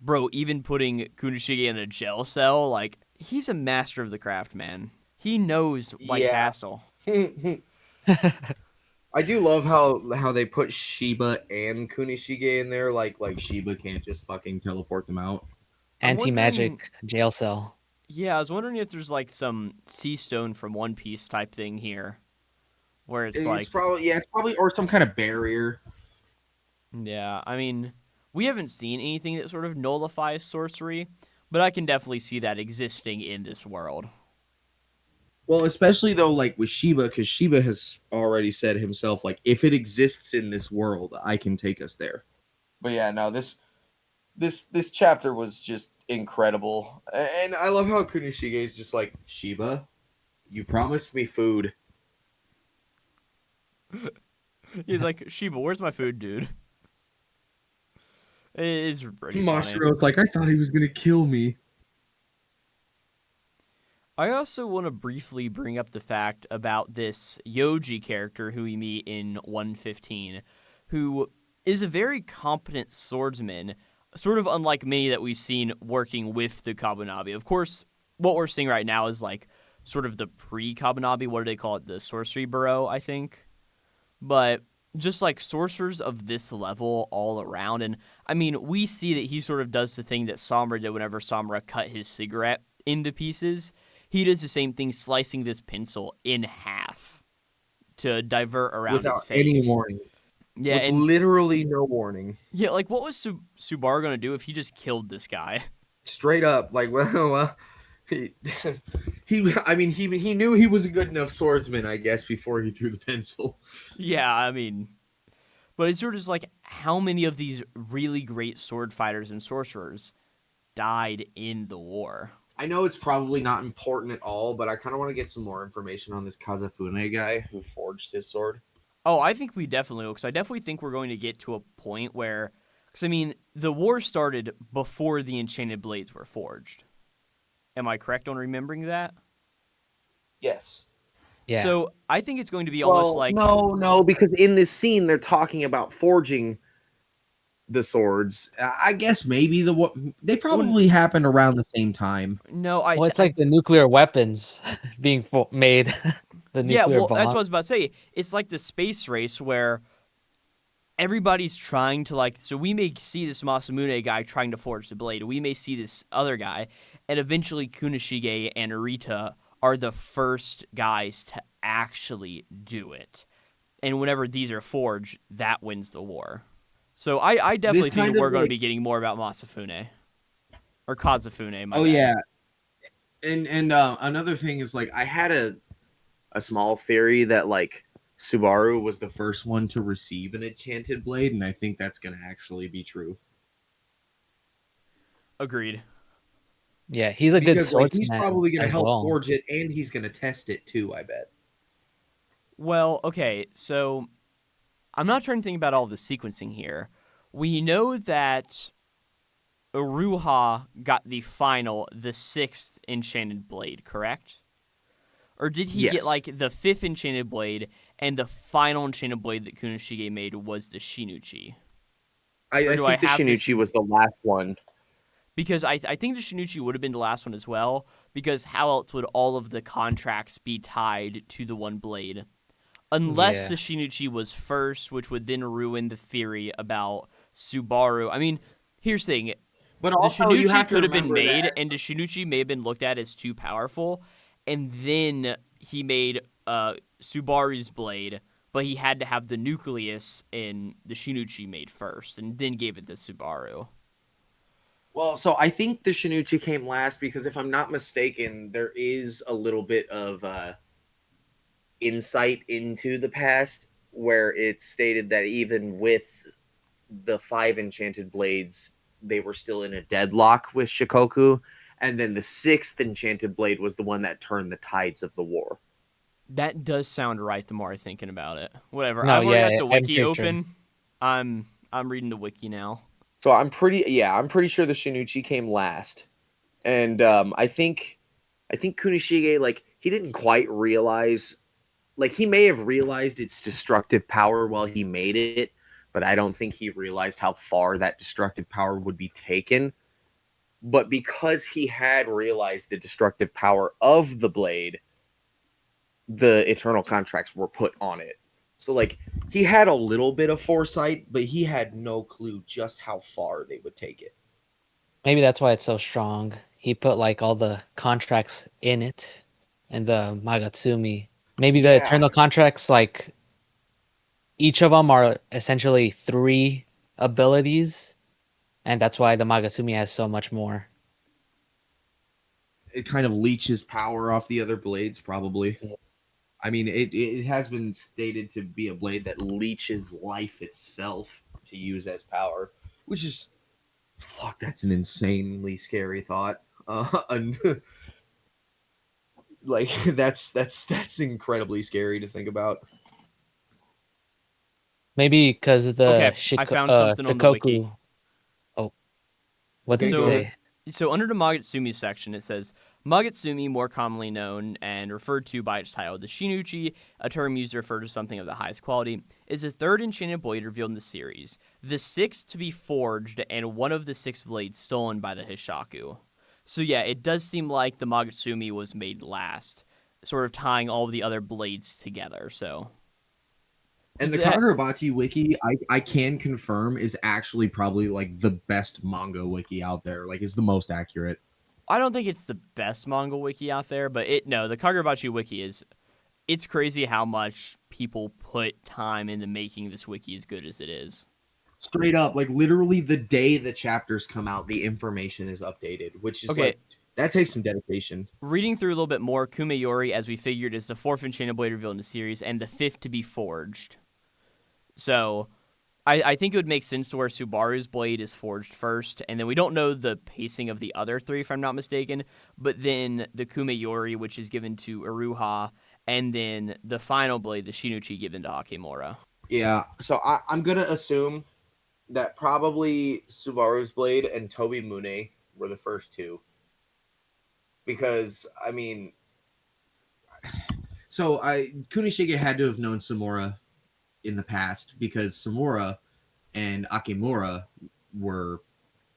bro, even putting Kunoshige in a jail cell, like, he's a master of the craft, man. He knows White Yeah. Castle. I do love how they put Shiba and Kunishige in there. Like Shiba can't just fucking teleport them out. I'm wondering- Anti-magic jail cell. Yeah, I was wondering if there's like some sea stone from One Piece type thing here, where it's like, It's probably or some kind of barrier. yeah, I mean, we haven't seen anything that sort of nullifies sorcery, but I can definitely see that existing in this world. Well, especially though, like with Shiba, because Shiba has already said himself, like, if it exists in this world, I can take us there. But yeah, no, this chapter was just incredible, and I love how Kunishige is just like, Shiba, you promised me food. He's like, Shiba, where's my food, dude? It is pretty funny. Mashiro's like, I thought he was gonna kill me. I also want to briefly bring up the fact about this Yoji character who we meet in 115, who is a very competent swordsman. sort of unlike many that we've seen working with the Kamunabi. Of course, what we're seeing right now is like sort of the pre-Kamunabi. What do they call it? The Sorcery Bureau, I think. But just like sorcerers of this level all around. And I mean, we see that he sort of does the thing that Samra did whenever Samra cut his cigarette into pieces. He does the same thing, slicing this pencil in half to divert around Without his face. any warning. Yeah, With and literally no warning. yeah, like what was Subaru gonna do if he just killed this guy? Straight up, like, well, he, he knew he was a good enough swordsman, I guess, before he threw the pencil. Yeah, I mean, but it's sort of just like how many of these really great sword fighters and sorcerers died in the war? I know it's probably not important at all, but I kind of want to get some more information on this Kazafune guy who forged his sword. Oh, I think we definitely will, because I definitely think we're going to get to a point where, because I mean, the war started before the enchanted blades were forged. Am I correct on remembering that? Yes. Yeah. So I think it's going to be almost like no, because in this scene they're talking about forging the swords. I guess maybe they probably happened around the same time. no, Well, it's like the nuclear weapons being made. The nuclear yeah, well, bomb. that's what I was about to say. It's like the space race where everybody's trying to like. So we may see this Masamune guy trying to forge the blade. We may see this other guy, and eventually Kunishige and Arita are the first guys to actually do it. And whenever these are forged, that wins the war. So I definitely This think kind that we're of, going to like- be getting more about Masafune. Or Kazafune, my Oh bad. yeah, and another thing is like I had a small theory that like Subaru was the first one to receive an enchanted blade, and I think that's gonna actually be true. Agreed. Yeah, he's a good Because like swordsman he's probably gonna as help well. forge it, and he's gonna test it too. I bet. Well, okay, so I'm not trying to think about all the sequencing here. We know that Uruha got the sixth enchanted blade, correct? Or did he get Yes. like the fifth enchanted blade, and the final enchanted blade that Kunishige made was the Shinuchi? I Or do I think the have this- Shinuchi was the last one. Because I think the Shinuchi would have been the last one as well, because how else would all of the contracts be tied to the one blade? Unless Yeah. the Shinuchi was first, which would then ruin the theory about Subaru. I mean, here's the thing. But The also, you Shinuchi have to could have been remember made, that- and the Shinuchi may have been looked at as too powerful, and then he made Subaru's blade, but he had to have the nucleus in the Shinuchi made first, and then gave it to Subaru. Well, so I think the Shinuchi came last because if I'm not mistaken, there is a little bit of insight into the past where it's stated that even with the 5 enchanted blades, they were still in a deadlock with Shikoku, and then the 6th enchanted blade was the one that turned the tides of the war. That does sound right the more I'm thinking about it. Whatever. No, I've already yeah, got the I'm wiki pretty sure. open. I'm reading the wiki now. So I'm pretty sure the Shinuchi came last, and I think Kunishige, like, he didn't quite realize, like, he may have realized its destructive power while he made it, but I don't think he realized how far that destructive power would be taken. But because he had realized the destructive power of the blade, the eternal contracts were put on it. So, like, he had a little bit of foresight, but he had no clue just how far they would take it. Maybe that's why it's so strong. He put like all the contracts in it, and the Magatsumi. Maybe the Yeah. eternal contracts, like each of them are essentially 3 abilities, and that's why the Magatsumi has so much more. It kind of leeches power off the other blades, probably. Yeah. I mean, it has been stated to be a blade that leeches life itself to use as power, which is, fuck, that's an insanely scary thought. Like that's incredibly scary to think about. Maybe because of the Okay, I found something on the wiki. Shikoku. Oh, what did Okay, it go say? ahead. So under the Magatsumi section, it says Magatsumi, more commonly known and referred to by its title, the Shinuchi, a term used to refer to something of the highest quality, is the third enchanted blade revealed in the series, the sixth to be forged, and one of the 6 blades stolen by the Hishaku. So yeah, it does seem like the Magatsumi was made last, sort of tying all of the other blades together. So And does the that? Kagurabachi wiki, I can confirm, is actually probably like the best manga wiki out there. Like, is the most accurate. I don't think it's the best manga wiki out there, but the Kagurabachi wiki is. It's crazy how much people put time into making this wiki as good as it is. Straight up, like literally the day the chapters come out, the information is updated, which is Okay, like that takes some dedication. reading through a little bit more, Kumeyori, as we figured, is the 4th enchanted blade revealed in the series and the 5th to be forged. So I think it would make sense to where Subaru's blade is forged first, and then we don't know the pacing of the other 3, if I'm not mistaken, but then the Kumeyori, which is given to Iruha, and then the final blade, the Shinuchi, given to Hakimura. Yeah, so I'm gonna assume that probably Subaru's blade and Toby Mune were the first two, because I mean, so Kunishige had to have known Samura in the past because Samura and Akimura were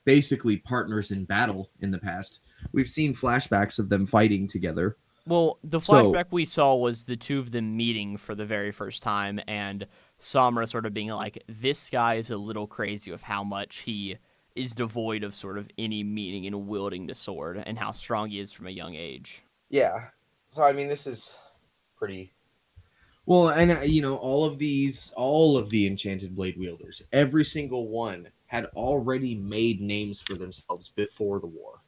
basically partners in battle in the past. We've seen flashbacks of them fighting together. Well, the So flashback we saw was the two of them meeting for the very first time, and Samura sort of being like, this guy is a little crazy with how much he is devoid of sort of any meaning in wielding the sword and how strong he is from a young age. Yeah. So I mean, this is pretty. well, and all of the enchanted blade wielders, every single one had already made names for themselves before the war.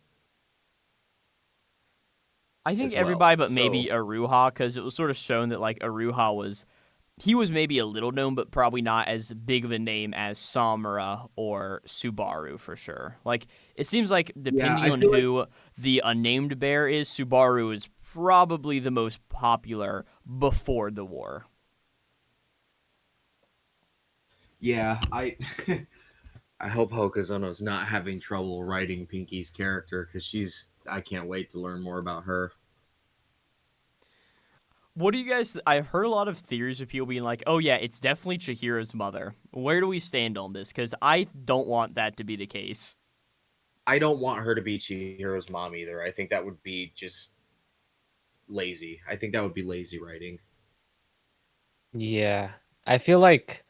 I think As well. everybody but So- maybe Iruha, because it was sort of shown that like Iruha was maybe a little known, but probably not as big of a name as Samura or Subaru for sure. Like it seems like depending I on feel who the unnamed bear is, Subaru is probably the most popular before the war. Yeah, I I hope Hokazono's not having trouble writing Pinky's character because I can't wait to learn more about her. What do you guys? I've heard a lot of theories of people being like, "Oh yeah, it's definitely Chihiro's mother." Where do we stand on this? Because I don't want that to be the case. I don't want her to be Chihiro's mom either. I think that would be just lazy. I think that would be lazy writing. Yeah. I feel like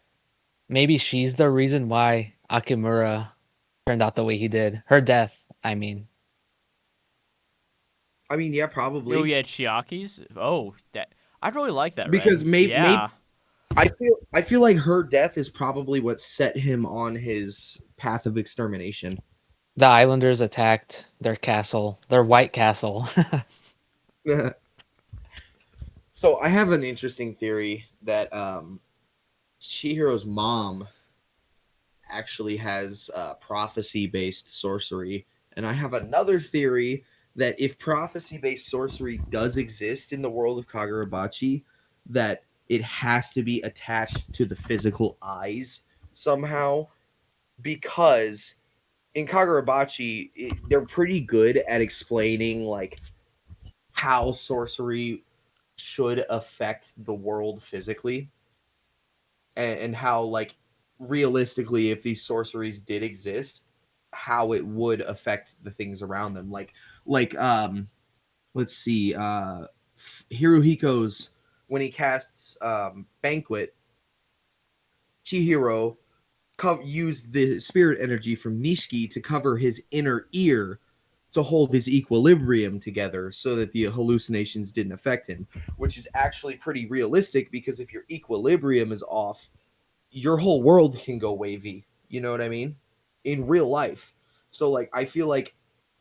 maybe she's the reason why Akimura turned out the way he did. Her death, I mean. I mean, yeah, probably. Oh yeah, Chiaki's. Oh, that I'd really like that. Because Red. maybe yeah. I feel like her death is probably what set him on his path of extermination. The Islanders attacked their castle, their White Castle. So I have an interesting theory that Chihiro's mom actually has prophecy-based sorcery, and I have another theory that if prophecy-based sorcery does exist in the world of Kagurabachi, that it has to be attached to the physical eyes somehow, because in Kagurabachi they're pretty good at explaining like how sorcery should affect the world physically, and how like realistically if these sorceries did exist, how it would affect the things around them, like let's see, Hirohiko's, when he casts Banquet, Chihiro used the spirit energy from Nishiki to cover his inner ear to hold his equilibrium together so that the hallucinations didn't affect him, which is actually pretty realistic because if your equilibrium is off, your whole world can go wavy. You know what I mean? In real life. So like I feel like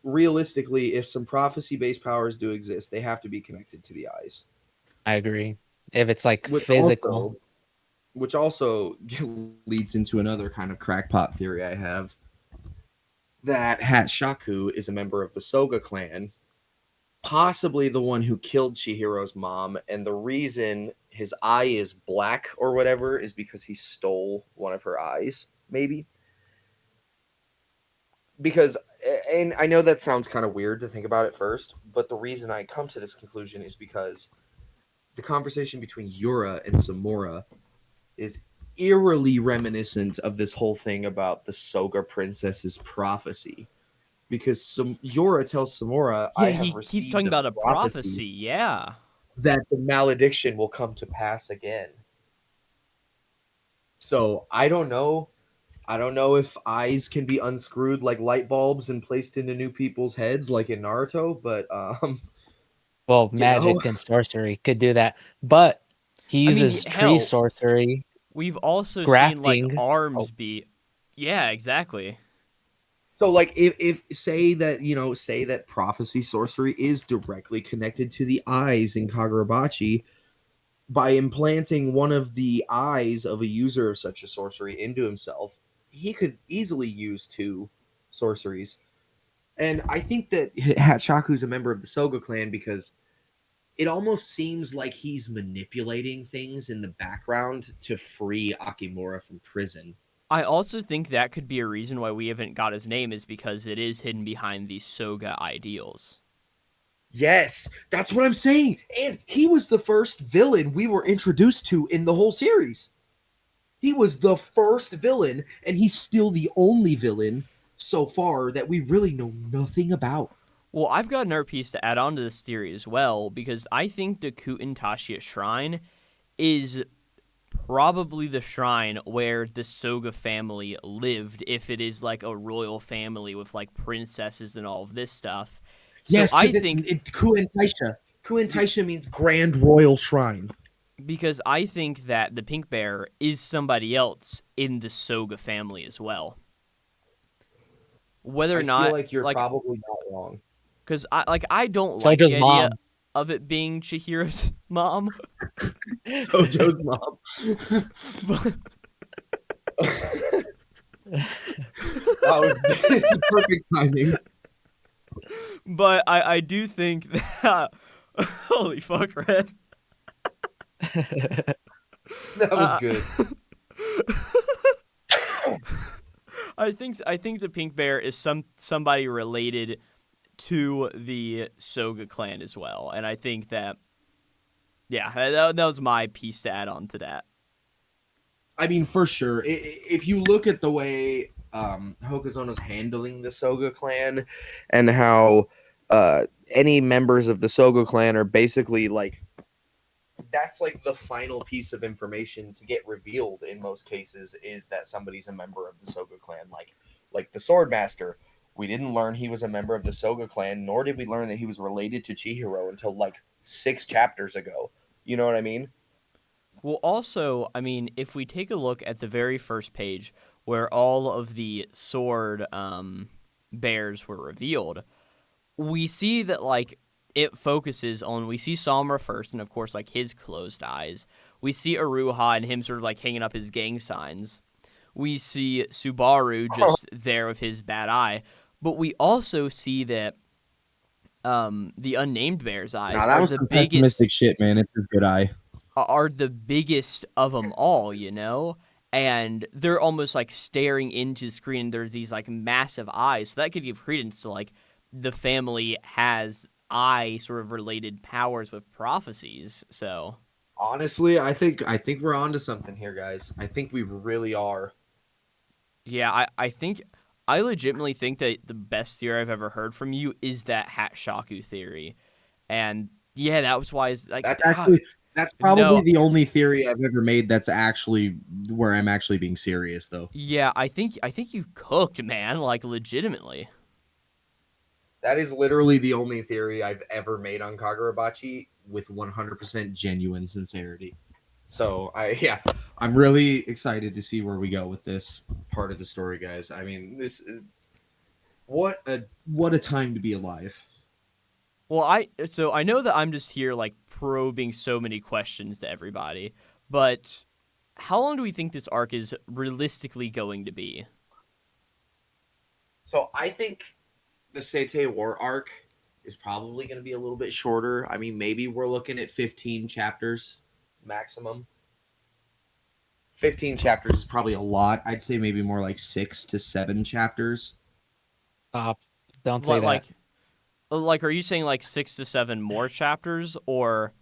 realistically if some prophecy based powers do exist, they have to be connected to the eyes. I agree. If it's like Which physical. also which also leads into another kind of crackpot theory I have, that Hatshaku is a member of the Soga clan, possibly the one who killed Chihiro's mom, and the reason his eye is black or whatever is because he stole one of her eyes, maybe. Because And I know that sounds kind of weird to think about at first, but the reason I come to this conclusion is because the conversation between Yura and Samora is eerily reminiscent of this whole thing about the Soga princess's prophecy. Because Yura tells Samora, Yeah, I have he keeps received talking a about a prophecy prophecy. Yeah. that the malediction will come to pass again. So I don't know. I don't know if eyes can be unscrewed like light bulbs and placed into new people's heads like in Naruto, but Well, you know, magic and sorcery could do that, but he I mean, uses tree hell, sorcery, we've also seen like grafting. arms Oh, be. Yeah, exactly. so like if say that, say that prophecy sorcery is directly connected to the eyes in Kagurabachi by implanting one of the eyes of a user of such a sorcery into himself, he could easily use two sorceries. And I think that Hatshaku's a member of the Soga clan because it almost seems like he's manipulating things in the background to free Akimura from prison. I also think that could be a reason why we haven't got his name is because it is hidden behind these Soga ideals. Yes, that's what I'm saying. And he was the first villain we were introduced to in the whole series. He was the first villain, and he's still the only villain so far that we really know nothing about. Well, I've got another piece to add on to this theory as well, because I think the Kuten Tashiya Shrine is probably the shrine where the Soga family lived, if it is like a royal family with like princesses and all of this stuff. So Yes, I because it's think Kuen Taisha. Kuen Taisha means Grand Royal Shrine. because I think that the pink bear is somebody else in the Soga family as well. Whether or I feel not like you're like probably not wrong. because I don't like the Sojo's idea mom. of it being Chihiro's mom, Sojo's mom. but That was perfect timing. but I do think that holy fuck, Red. That was Uh, good. I think the pink bear is somebody related to the Soga clan as well, and I think that yeah, that was my piece to add on to that. I mean, for sure. If you look at the way Hokazono's handling the Soga clan and how any members of the Soga clan are basically like that's like the final piece of information to get revealed in most cases is that somebody's a member of the Soga clan. Like the Swordmaster, we didn't learn he was a member of the Soga clan, nor did we learn that he was related to Chihiro until like 6 chapters ago. You know what I mean? Well, also, I mean, if we take a look at the very first page where all of the sword bears were revealed, we see that like it focuses on we see Samura first, and of course like his closed eyes. We see Aruha and him sort of like hanging up his gang signs. We see Subaru just there with his bad eye, but we also see that the unnamed bear's eyes Nah, that was some pessimistic shit, man. It's his good eye. are the biggest of them all, you know? And they're almost like staring into the screen. There's these like massive eyes. So that could give credence to like the family has eye sort of related powers with prophecies. So Honestly, I think we're onto something here, guys. I think we really are. yeah, I think I legitimately think that the best theory I've ever heard from you is that Hatshaku theory. And yeah, that was why it's like That's probably no, the only theory I've ever made that's actually where I'm actually being serious though. yeah, I think you've cooked, man, like legitimately. That is literally the only theory I've ever made on Kagurabachi with 100% genuine sincerity. So I'm really excited to see where we go with this part of the story, guys. I mean, this what a time to be alive. Well, I know that I'm just here like probing so many questions to everybody, but how long do we think this arc is realistically going to be? So I think the Sete War arc is probably going to be a little bit shorter. I mean, maybe we're looking at 15 chapters maximum. 15 chapters is probably a lot. I'd say maybe more like 6 to 7 chapters. Stop. Don't say that. Like, are you saying like 6 to 7 more chapters, or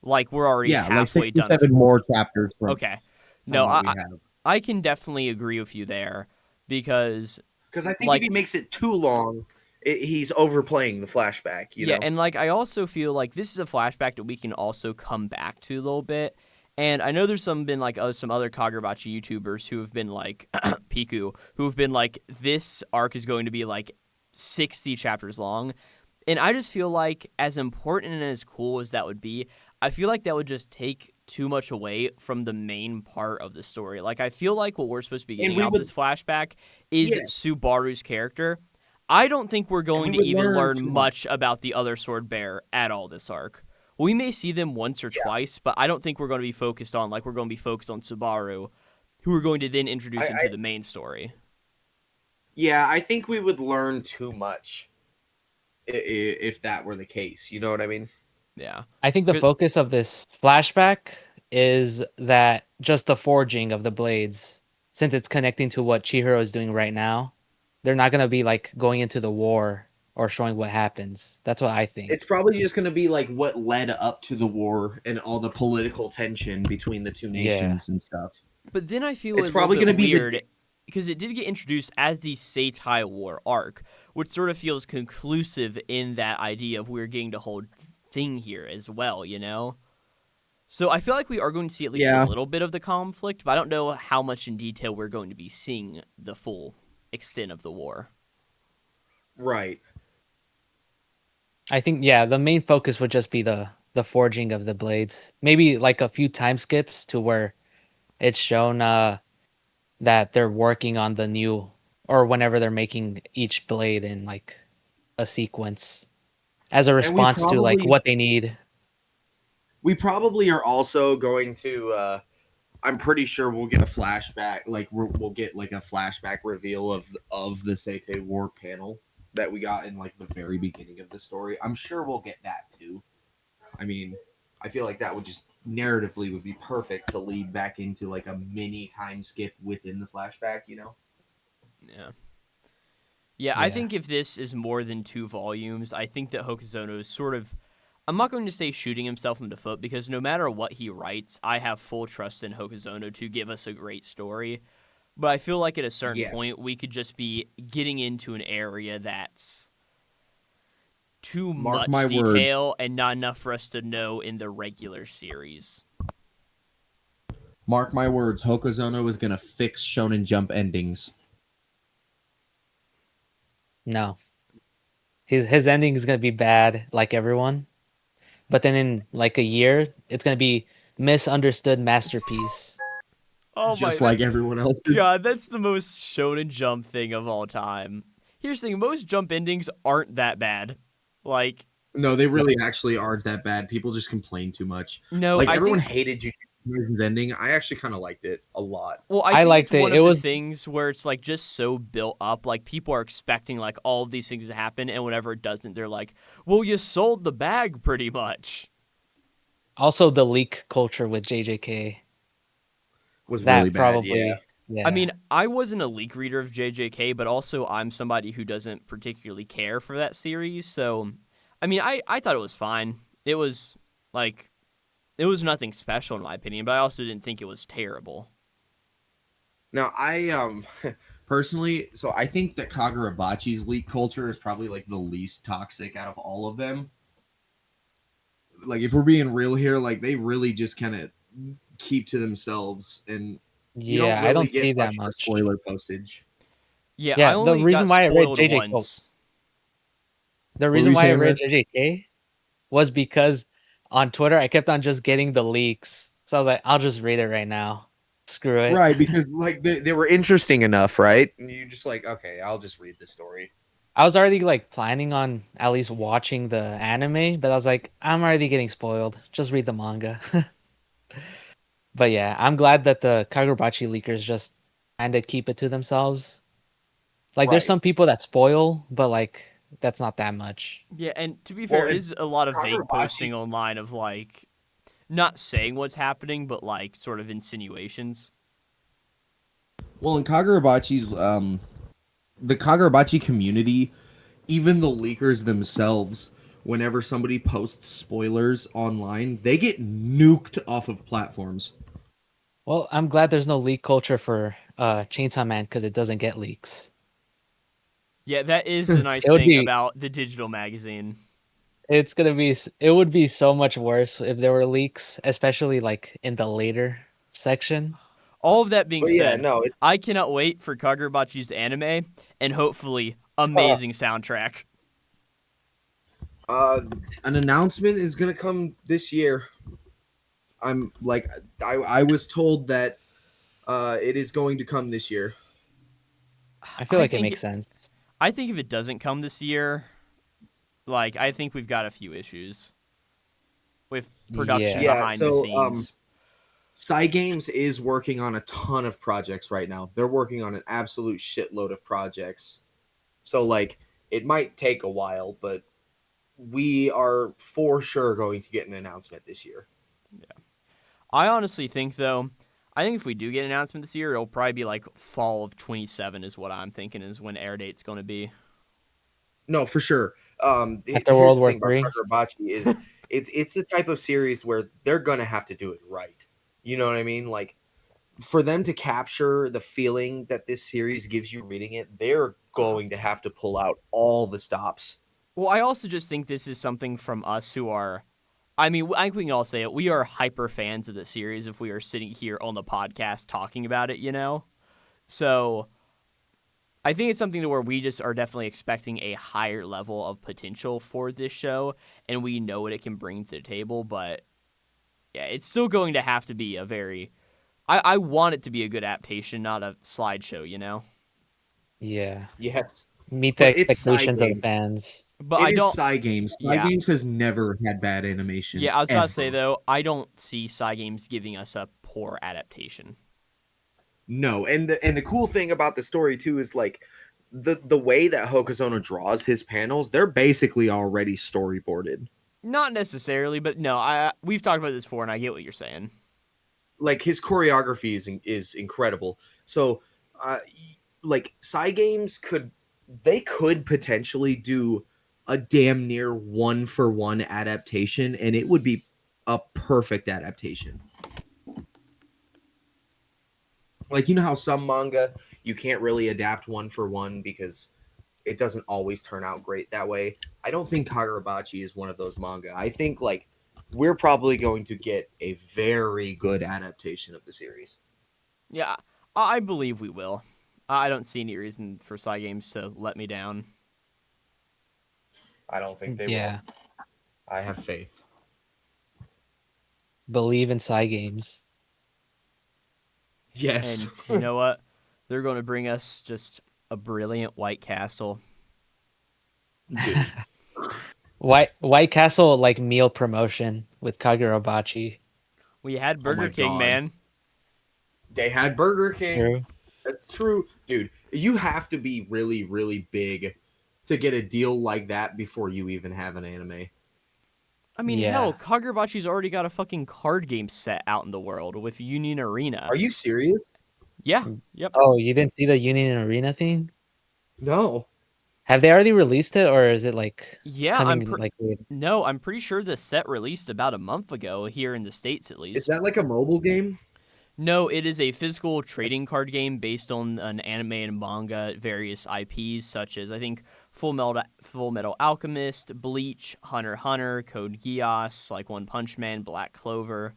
like we're already Yeah, like halfway 6 to done? 7 more chapters Okay, from no, what we have. I can definitely agree with you there because Because I think if like he makes it too long, he's overplaying the flashback. You yeah, know. and like I also feel like this is a flashback that we can also come back to a little bit. And I know there's been like some other Kagurabachi YouTubers who have been like Piku, who have been like this arc is going to be like 60 chapters long. And I just feel like as important and as cool as that would be, I feel like that would just take too much away from the main part of the story. Like I feel like what we're supposed to be And getting we out of would, this flashback is yeah, Subaru's character. I don't think we're and going we to would even learn too much. much about the other sword bearer at all this arc. We may see them once or Yeah. twice, but I don't think we're going to be focused on like we're going to be focused on Subaru, who we're going to then introduce into the main story. Yeah, I think we would learn too much if that were the case. You know what I mean? Yeah. I think the Good- focus of this flashback is that just the forging of the blades, since it's connecting to what Chihiro is doing right now. They're not gonna be like going into the war or showing what happens. That's what I think. It's probably just going to be like what led up to the war and all the political tension between the two Yeah. nations and stuff. But then I feel It's a probably little bit gonna be the- weird because it did get introduced as the Seitai War arc, which sort of feels conclusive in that idea of we're getting the whole thing here as well, you know? So I feel like we are going to see at least Yeah. a little bit of the conflict, but I don't know how much in detail we're going to be seeing the full extent of the war. Right. I think the main focus would just be the forging of the blades. Maybe like a few time skips to where it's shown that they're working on the new or whenever they're making each blade in like a sequence as a response to like probably- what they need. We probably are also going to. I'm pretty sure we'll get a flashback. Like we'll get like a flashback reveal of the Seite War panel that we got in like the very beginning of the story. I'm sure we'll get that too. I mean, I feel like that would just narratively would be perfect to lead back into like a mini time skip within the flashback. You know. Yeah. Yeah, I Yeah. think if this is more than 2 volumes, I think that Hokuzono is sort of, I'm not going to say shooting himself in the foot because no matter what he writes, I have full trust in Hokuzono to give us a great story. But I feel like at a certain Yeah. point, we could just be getting into an area that's too Mark much my words. detail and not enough for us to know in the regular series. Mark my words, Hokuzono is gonna fix Shonen Jump endings. No. His ending is gonna be bad like everyone. But then in like a year, it's gonna be misunderstood masterpiece. Oh just my like everyone else. God, that's the most Shonen Jump thing of all time. Here's the thing, most Jump endings aren't that bad. Like, No, they really actually aren't that bad. People just complain too much. no, Like I everyone think, hated Jujutsu Kaisen's ending. I actually kind of liked it a lot. well, I I think liked it's it. one It of the was- things where it's like just so built up. Like people are expecting like all of these things to happen, and whenever it doesn't, they're like, "Well, you sold the bag pretty much." Also the leak culture with JJK. Was That really bad. probably Yeah. yeah. I mean, I wasn't a leak reader of JJK, but also I'm somebody who doesn't particularly care for that series. So, I mean, I thought it was fine. It was like, it was nothing special in my opinion, but I also didn't think it was terrible. Now I personally, so I think that Kagurabachi's leak culture is probably like the least toxic out of all of them. Like if we're being real here, like they really just kind of keep to themselves, and you yeah, don't I really don't get see that much for much. spoiler postage. Yeah, Yeah, I the only reason got why I read spoiled JJ once. The were reason you why I saying, read Red? JJK was because on Twitter I kept on just getting the leaks. So I was like, I'll just read it right now. Screw it. Right, because like they were interesting enough, right? And you just like, okay, I'll just read the story. I was already like planning on at least watching the anime, but I was like, I'm already getting spoiled. Just read the manga. But yeah, I'm glad that the Kagurabachi leakers just kind of keep it to themselves. Like, there's Right. some people that spoil, but like that's not that much. Yeah, and to be Well, fair, it and is a lot of vague Kagurabachi- posting online of like, not saying what's happening, but like sort of insinuations. Well, in Kagurabachi's the Kagurabachi community even the leakers themselves, whenever somebody posts spoilers online, they get nuked off of platforms. Well, I'm glad there's no leak culture for Chainsaw Man because it doesn't get leaks. Yeah, that is the nice It would thing be about the digital magazine. it would be so much worse if there were leaks, especially like in the later section. All of that being But yeah, said, no, it's I cannot wait for Kagurabachi's anime and hopefully amazing soundtrack. uh an announcement is gonna come this year. I'm like I was told that it is going to come this year. I feel like it makes sense. I think if it doesn't come this year, like I think we've got a few issues with production Yeah. Yeah, behind the so scenes. Cygames is working on a ton of projects right now. They're working on an absolute shitload of projects. So like it might take a while, but we are for sure going to get an announcement this year. I honestly think though, I think if we do get an announcement this year, it'll probably be like fall of 27 is what I'm thinking is when air date's going to be. No, for sure. After Here's World the War thing about Three. Kagurabachi is it's the type of series where they're gonna have to do it right. You know what I mean? Like for them to capture the feeling that this series gives you reading it, they're going to have to pull out all the stops. Well, I also just think this is something from us who are, I mean, I think we can all say it. We are hyper fans of the series if we are sitting here on the podcast talking about it, you know? So I think it's something to where we just are definitely expecting a higher level of potential for this show, and we know what it can bring to the table. But yeah, it's still going to have to be a very. I want it to be a good adaptation, not a slideshow, you know. Yeah. Yes, Meet the but it's expectations of the Cygames. fans. But It I is don't. Cygames. Yeah, Cygames has never had bad animation yeah. I was about to say ever. though, I don't see Cygames giving us a poor adaptation. No, and the cool thing about the story too is like the way that Hokuzono draws his panels, they're basically already storyboarded. Not necessarily, but no. We've talked about this before, and I get what you're saying. Like his choreography is incredible. So, uh, like Cygames could potentially do a damn near one for one adaptation, and it would be a perfect adaptation. Like you know how some manga you can't really adapt one for one because it doesn't always turn out great that way. I don't think Kagurabachi is one of those manga. I think like we're probably going to get a very good adaptation of the series. Yeah, I believe we will. I don't see any reason for Cygames to let me down. I don't think they Yeah. will. I have faith. Believe in Cygames. Yes. And you know what? They're going to bring us just a brilliant White Castle. Dude. White Castle like meal promotion with Kagurabachi. We had Oh my Burger King, God. man. They had Burger King. True. That's true. Dude, you have to be really, really big to get a deal like that before you even have an anime. I mean, Yeah. hell, Kagurabachi's already got a fucking card game set out in the world with Union Arena. Are you serious? Yeah. Yep. Oh, you didn't see the Union Arena thing? No. Have they already released it, or is it like Yeah, coming like later? No, I'm pretty sure the set released about a month ago here in the States at Is least. that like a mobile game? No, it is a physical trading card game based on an anime and manga, various IPs such as I think Full Metal Alchemist, Bleach, Hunter x Hunter, Code Geass, like One Punch Man, Black Clover.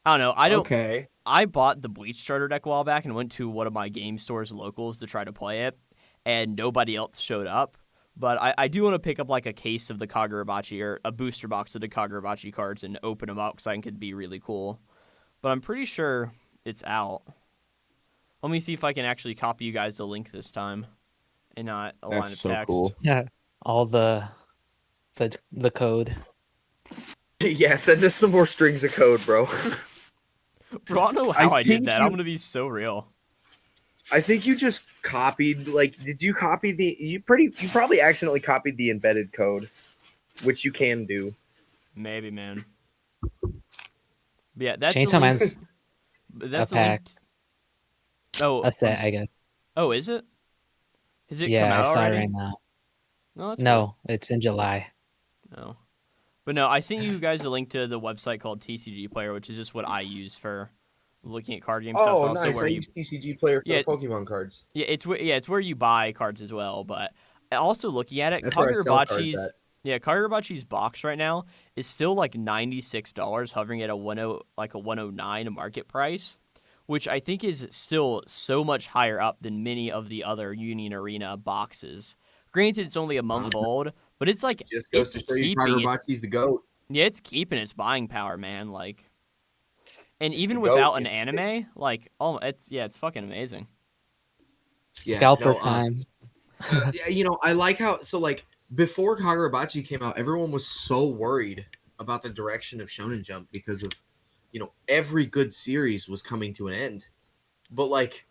I don't know. Okay. I bought the Bleach starter deck a while back and went to one of my game stores locals to try to play it, and nobody else showed up. But I do want to pick up like a case of the Kagurabachi or a booster box of the Kagurabachi cards and open them up because I think it'd be really cool. But I'm pretty sure it's out. Let me see if I can actually copy you guys the link this time and not a line of That's so text. cool. Yeah. All the code. Yeah, send us some more strings of code, bro. Bro, I don't know how I did think that. you- I'm going to be so real. I think you just copied did you copy you probably accidentally copied the embedded code, which you can do. Maybe, man. But yeah, that's Chainsaw Man's that's a pack. Oh, a set, I guess. Oh, is it? Has it come Yeah, I out saw already? it right now. No, that's cool. No, it's in July. No. But no, I sent you guys a link to the website called TCG Player, which is just what I use for looking at card game stuff. It's Oh, also nice. where I you use TCG Player for yeah, the Pokemon cards. it's where you buy cards as well. But also looking at it, That's where I sell cards at. Kagurabachi's box right now is still like $96, hovering at a 109 market price, which I think is still so much higher up than many of the other Union Arena boxes. Granted, it's only a month old, but it's like Just goes it's to show you keeping its Kagurabachi's the GOAT. it's keeping its buying power, man. Like, and It's the even GOAT. without an anime, like, oh, it's fucking amazing. Yeah, Scalper no, time. yeah, I like how before Kagurabachi came out, everyone was so worried about the direction of Shonen Jump because of every good series was coming to an end. But like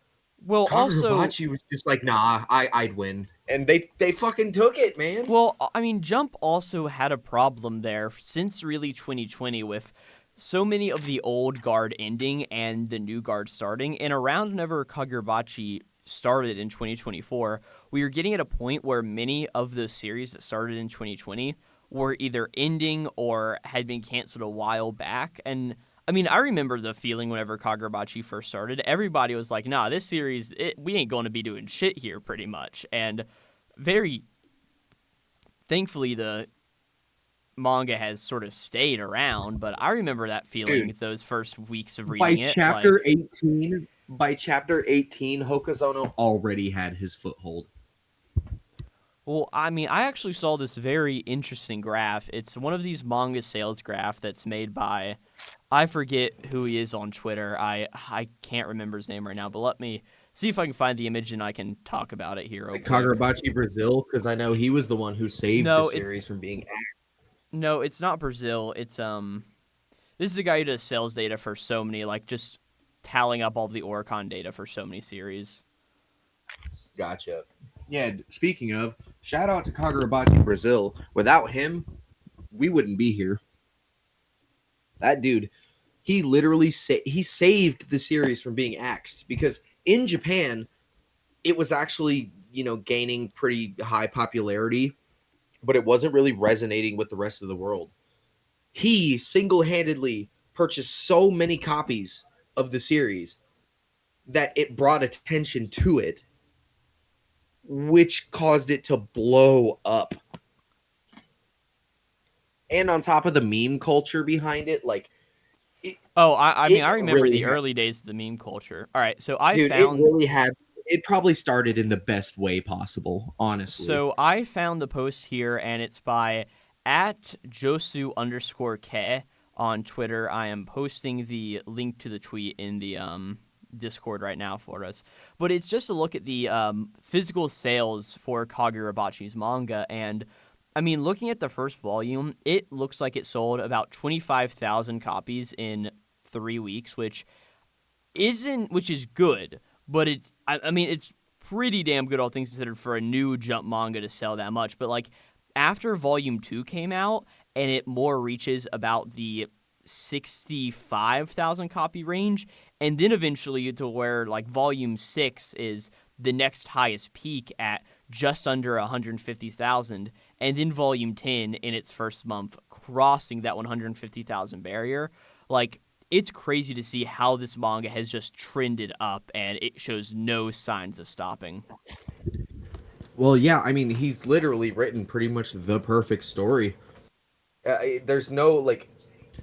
Well, also, Kagurabachi was just like, nah, I'd win. And they fucking took it, man. well, I mean, Jump also had a problem there since really 2020 with so many of the old guard ending and the new guard starting. And around whenever Kagurabachi started in 2024, we were getting at a point where many of the series that started in 2020 were either ending or had been canceled a while back. And I mean, I remember the feeling whenever Kagurabachi first started. Everybody was like, nah, this series, we ain't going to be doing shit here pretty much. And very thankfully, the manga has sort of stayed around, but I remember that feeling those first weeks of reading it. By chapter 18, Hokazono already had his foothold. Well, I mean, I actually saw this very interesting graph. It's one of these manga sales graph that's made by, I forget who he is on Twitter. I can't remember his name right now, but let me see if I can find the image and I can talk about it here real quick. Kagurabachi Brazil, because I know he was the one who saved the series from being No, it's not Brazil. It's this is a guy who does sales data for so many, like just tallying up all the Oricon data for so many series. Gotcha. Yeah, speaking of, shout out to Kagurabachi Brazil. Without him, we wouldn't be here. That dude, he literally he saved the series from being axed because in Japan, it was actually, gaining pretty high popularity, but it wasn't really resonating with the rest of the world. He single-handedly purchased so many copies of the series that it brought attention to it, which caused it to blow up. And on top of the meme culture behind it, like... I mean, I remember really the early days of the meme culture. All right, so I Dude, found... It probably started in the best way possible, honestly. So I found the post here, and it's by @Josu_K on Twitter. I am posting the link to the tweet in the Discord right now for us. But it's just a look at the physical sales for Kagurabachi's manga, and I mean, looking at the first volume, it looks like it sold about 25,000 copies in 3 weeks, which is good, but I mean, it's pretty damn good, all things considered, for a new Jump manga to sell that much. But like after Volume 2 came out, and it more reaches about the 65,000 copy range, and then eventually to where like Volume 6 is the next highest peak at just under 150,000, and then Volume 10 in its first month crossing that 150,000 barrier. Like, it's crazy to see how this manga has just trended up, and it shows no signs of stopping. Well, yeah, I mean, he's literally written pretty much the perfect story. There's no, like,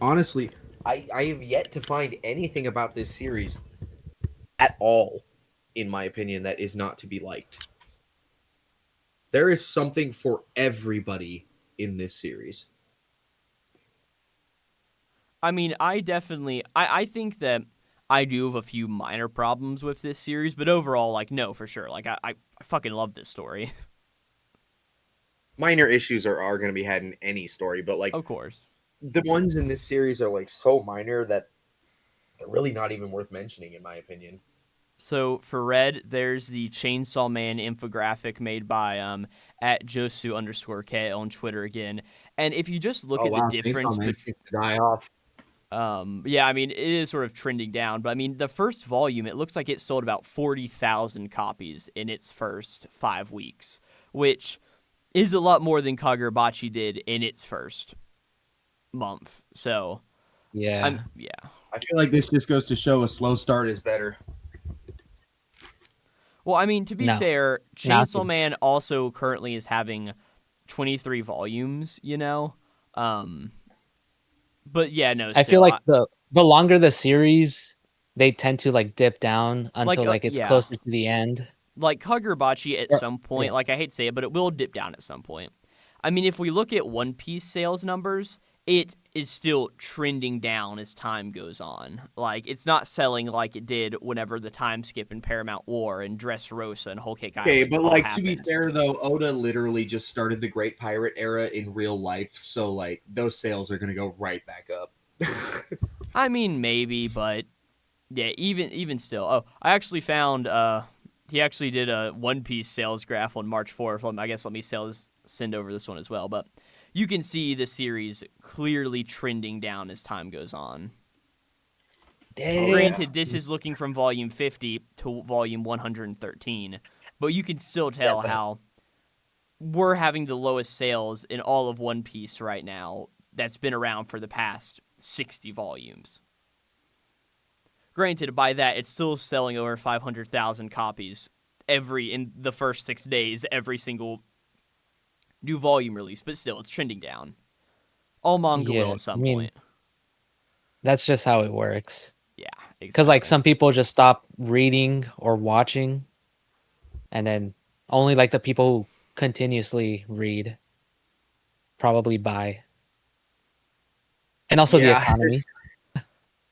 honestly, I have yet to find anything about this series at all, in my opinion, that is not to be liked. There is something for everybody in this series. I mean, I think that I do have a few minor problems with this series, but overall, like, no, for sure. Like, I fucking love this story. Minor issues are going to be had in any story, but, like, of course, the ones in this series are, like, so minor that they're really not even worth mentioning, in my opinion. So for Red, there's the Chainsaw Man infographic made by @Josu_K on Twitter again. And if you just look at the difference yeah, I mean, it is sort of trending down, but I mean, the first volume, it looks like it sold about 40,000 copies in its first 5 weeks, which is a lot more than Kagurabachi did in its first month. So, Yeah. yeah. I feel like this just goes to show a slow start is better. Well, I mean, to be No. fair, Not Chainsaw Man also currently is having 23 volumes, you know? But yeah, no, I feel still. like the longer the series, they tend to like dip down until like it's Yeah. closer to the end. Like Kagurabachi at some point, Yeah. like I hate to say it, but it will dip down at some point. I mean, if we look at One Piece sales numbers, it is still trending down as time goes on. Like, it's not selling like it did whenever the time skip in Paramount War and Dressrosa and Whole Cake Okay, Island but all like happened. to be fair though, Oda literally just started the Great Pirate Era in real life, so like those sales are gonna go right back up. I mean, maybe, but yeah, even still. Oh, I actually found he actually did a One Piece sales graph on March 4th. I guess let me send over this one as well, but you can see the series clearly trending down as time goes on. Dang. Granted, this is looking from volume 50 to volume 113, but you can still tell how we're having the lowest sales in all of One Piece right now that's been around for the past 60 volumes. Granted, by that, it's still selling over 500,000 copies in the first 6 days, every single new volume release, but still, it's trending down. All manga will at some point. That's just how it works. Yeah, exactly. Because like some people just stop reading or watching, and then only like the people who continuously read probably buy. And also the economy.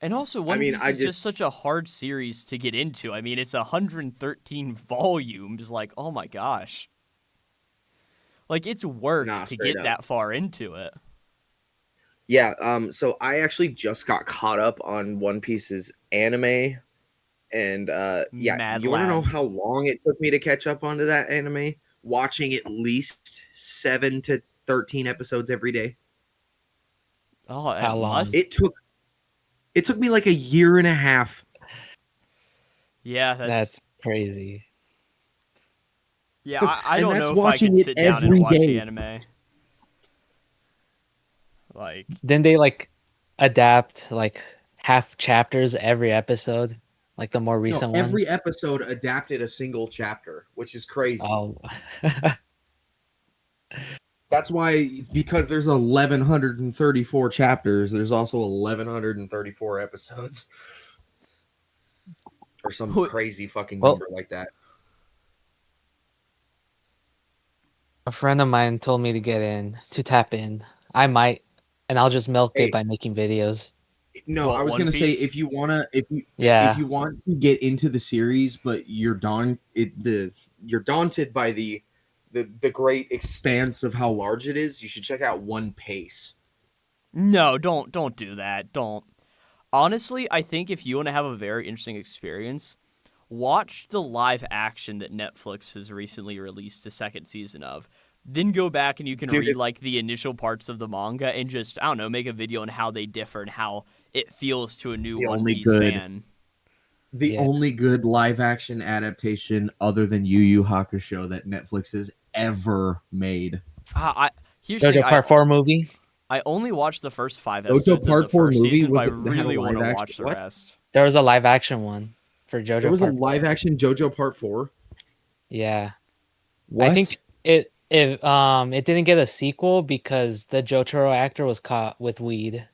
And also, One Piece is just such a hard series to get into. I mean, it's 113 volumes. Like, oh my gosh. Like, it's work to get that far into it. Yeah, so I actually just got caught up on One Piece's anime. And Mad you want to know lag. how long it took me to catch up onto that anime? Watching at least 7 to 13 episodes every day. Oh, How long? It took me like a year and a half. Yeah, that's crazy. Yeah, I don't know if I watching could it sit down and every watch the day. anime. Like, Then they like adapt like half chapters every episode, like the more recent one. Every episode adapted a single chapter, which is crazy. Oh. That's why, because there's 1,134 chapters, there's also 1,134 episodes. Or some crazy fucking number like that. A friend of mine told me to tap in. I might, and I'll just milk it by making videos. No, I was gonna say if you want to get into the series, but you're daunted by the great expanse of how large it is, you should check out One Piece. No, don't do that. Don't. Honestly, I think if you want to have a very interesting experience, watch the live action that Netflix has recently released the second season of. Then go back and you can read like the initial parts of the manga and just, I don't know, make a video on how they differ and how it feels to a new One Piece fan. The only good live action adaptation other than Yu Yu Hakusho that Netflix has ever made. JoJo Part 4 movie? I only watched the first 5 episodes of the first season, but I really want to watch the rest. There was a live action one for JoJo. There was a live action JoJo Part 4? Yeah. What? I think it didn't get a sequel because the Jotaro actor was caught with weed.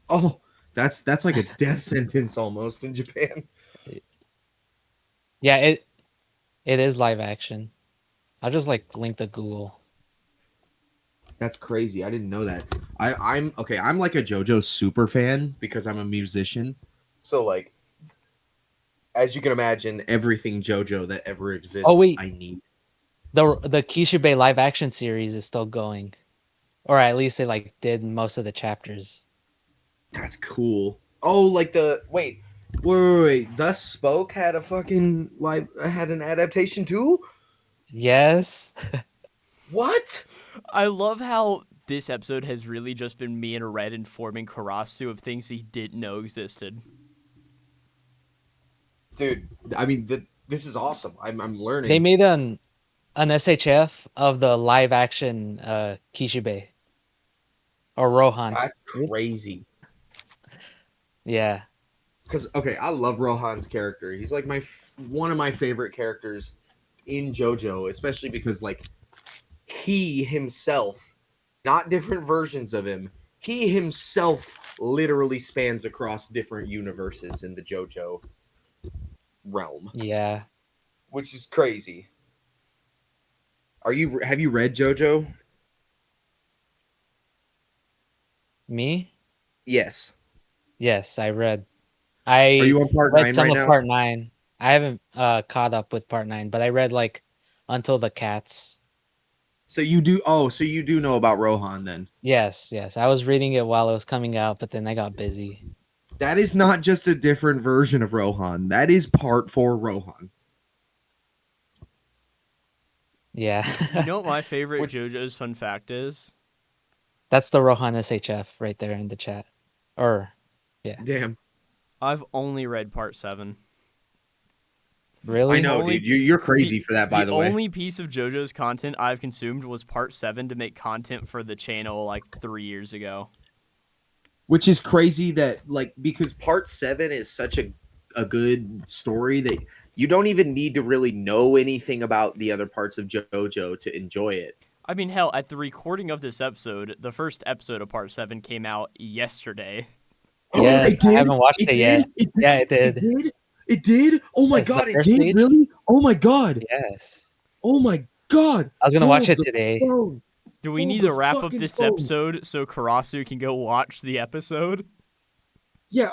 Oh, that's like a death sentence almost in Japan. Yeah, it is live action. I'll just like link the Google. That's crazy. I didn't know that. I'm like a JoJo super fan because I'm a musician. So like, as you can imagine, everything JoJo that ever exists, I need. The Kishibe live action series is still going, or at least they like did most of the chapters. That's cool. Oh, like wait. Thus Spoke had a fucking had an adaptation too? Yes. What? I love how this episode has really just been me and Red informing Karasu of things he didn't know existed. Dude, I mean, this is awesome. I'm learning. They made an an SHF of the live action Kishibe or Rohan. That's Oops. crazy. Yeah. Because okay, I love Rohan's character. He's like one of my favorite characters in JoJo, especially because like he himself, not different versions of him, he himself literally spans across different universes in the JoJo realm, Yeah. which is crazy. Have you read JoJo? Me? Yes. Yes, I read. Are I you on part read 9 some right of now? part 9. I haven't caught up with part 9, but I read like until the cats. So you do know about Rohan then. Yes. I was reading it while it was coming out, but then I got busy. That is not just a different version of Rohan. That is part 4 Rohan. Yeah. You know what my favorite Which- JoJo's fun fact is? That's the Rohan SHF right there in the chat. Or Damn. I've only read part 7. really? I know, Only- dude. You're crazy for that, by the way. The only piece of JoJo's content I've consumed was part 7 to make content for the channel like 3 years ago. Which is crazy that like because part 7 is such a good story that you don't even need to really know anything about the other parts of JoJo to enjoy it. I mean, hell, at the recording of this episode, the first episode of part 7 came out yesterday. Yeah, It did? I haven't watched it yet. Yeah, it It did. did. It did. Oh my Yes, the god! It first did. stage? Really? Oh my god! Yes. Oh my god! I was gonna watch Hold it the today. phone. Do we Hold need the to wrap up fucking this phone. episode so Karasu can go watch the episode? Yeah.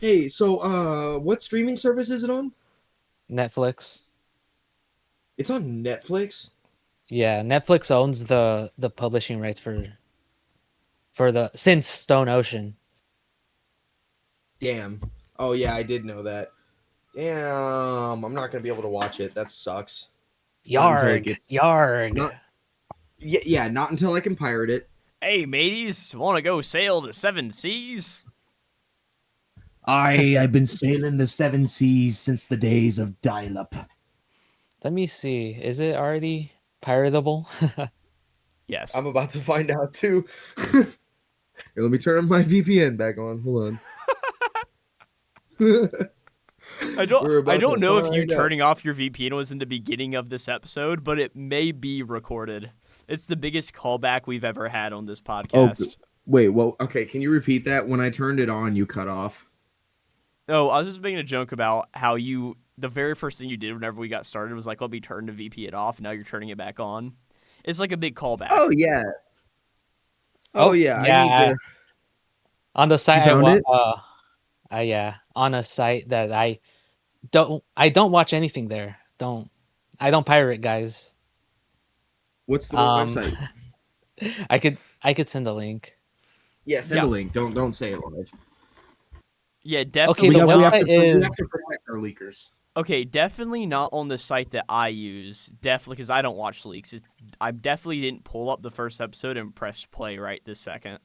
Hey. So, what streaming service is it on? Netflix. It's on Netflix. Yeah, Netflix owns the publishing rights for the since Stone Ocean. Damn. Oh yeah, I did know that. Damn. I'm not gonna be able to watch it. That sucks. Not until it Yarg, gets- yarg. not- Yeah. Not until I can pirate it. Hey, mateys, want to go sail the 7 seas? I've been sailing the 7 seas since the days of dial-up. Let me see. Is it already piratable? Yes. I'm about to find out too. Here, let me turn my VPN back on. Hold on. I We're about don't to know if you find out. turning off your VPN was in the beginning of this episode, but it may be recorded. It's the biggest callback we've ever had on this podcast. Wait, well, okay, can you repeat that? When I turned it on, you cut off. Oh, I was just making a joke about how the very first thing you did whenever we got started was like, let me turn the VPN off. Now you're turning it back on. It's like a big callback. Oh yeah. Oh yeah. I need to. On the site found it? yeah, on a site that I don't watch anything there. I don't pirate, guys. What's the Um, website? I could send a link. Yeah, send Yeah. a link. Don't say it live. Yeah, definitely. the we have website we have is- to protect our leakers. Okay, definitely not on the site that I use. Definitely, because I don't watch leaks. I definitely didn't pull up the first episode and press play right this second.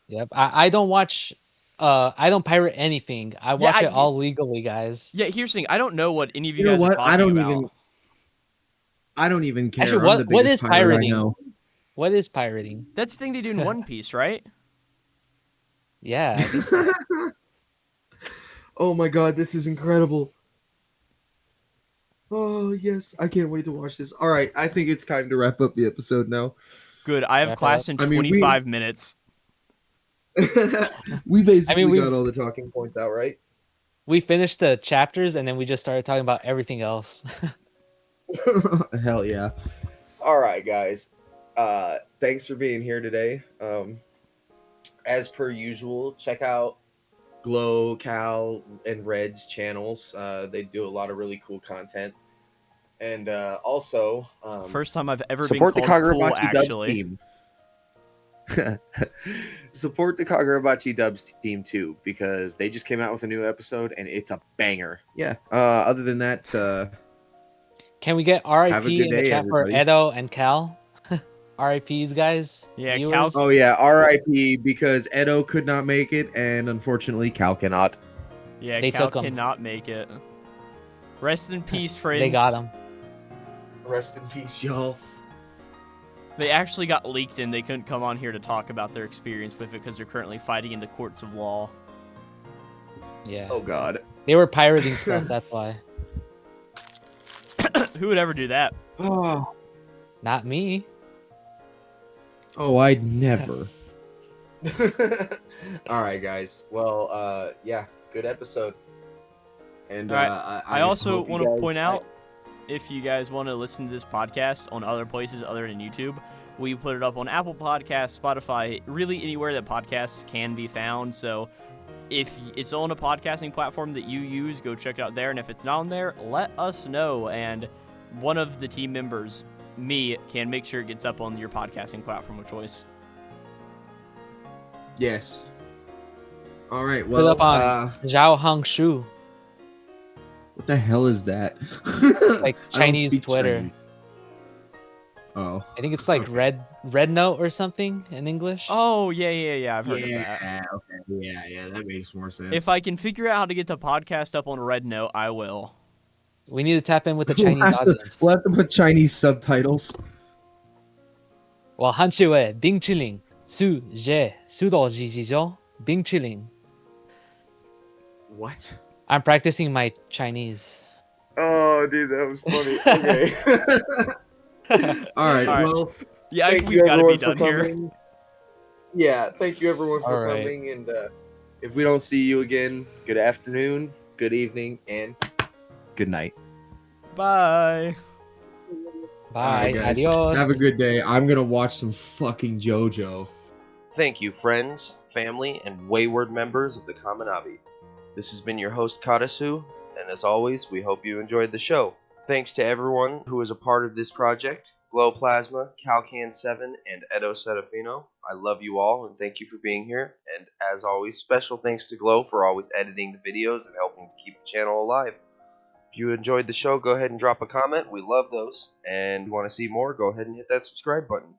Yep. I don't watch. I don't pirate anything. I watch I- it all legally, guys. Yeah, here's the thing. I don't know what any of you, You know guys are what? talking I don't about. even- I don't even care. Actually, I'm the what biggest is pirate I pirating? know. What is pirating? That's the thing they do in One Piece, right? Yeah. I think so. Oh my god, this is incredible. Oh yes, I can't wait to watch this. All right, I think it's time to wrap up the episode now. Good. I have Wrap it class up. in I mean, we- 25 minutes. We basically we- got all the talking points out, right? We finished the chapters and then we just started talking about everything else. Hell yeah. All right, guys. Thanks for being here today. As per usual, check out Glow, Cal, and Red's channels. They do a lot of really cool content. And also, First time I've ever been support the called cool, Kagurabachi Dubs actually. team. Support the Kagurabachi Dubs team too, because they just came out with a new episode and it's a banger. Yeah. Other than that, Can we get Have a RIP good in the day, chat everybody. for Edo and Cal? RIPs, guys. Yeah, Viewers? Cal- oh yeah, R.I.P. because Edo could not make it, and unfortunately Cal cannot. Yeah, They Cal took 'em. cannot make it. Rest in peace, friends. They got him. Rest in peace, y'all. They actually got leaked and they couldn't come on here to talk about their experience with it because they're currently fighting in the courts of law. Yeah. Oh God. They were pirating stuff, that's why. Who would ever do that? Oh, Not me. I'd never. All right, guys. Well, yeah, good episode. And All right. I also hope you want to guys- point out, if you guys want to listen to this podcast on other places other than YouTube, we put it up on Apple Podcasts, Spotify, really anywhere that podcasts can be found. So if it's on a podcasting platform that you use, go check it out there. And if it's not on there, let us know. And one of the team members, me, can make sure it gets up on your podcasting platform of choice. Yes. All right. Put Well, up on Zhao Hong Shu, What the hell is that? like I don't Chinese speak Twitter. Chinese. Oh. I think it's like Okay. red note or something in English. Oh, yeah, I've heard of that. Yeah. Okay. Yeah. That makes more sense. If I can figure out how to get the podcast up on Red Note, I will. We need to tap in with the Chinese audience. We'll have to put Chinese subtitles. 我很喜欢冰淇淋，是je是多几几种冰淇淋。 what? I'm practicing my Chinese. Oh, dude, that was funny. Okay. All right. All right. Well, Yeah, I thank think you we've got to be everyone for done here. coming. Yeah, thank you everyone for All right. coming. And if we don't see you again, good afternoon, good evening, and good night. Bye. Bye. Alright, guys. Adios. Have a good day. I'm gonna watch some fucking JoJo. Thank you, friends, family, and wayward members of the Kamunabi. This has been your host, Karasu, and as always, we hope you enjoyed the show. Thanks to everyone who is a part of this project, Glowplasma, Calcan 7, and Edo Serafino. I love you all, and thank you for being here. And as always, special thanks to Glow for always editing the videos and helping to keep the channel alive. If you enjoyed the show, go ahead and drop a comment. We love those. And if you want to see more, go ahead and hit that subscribe button.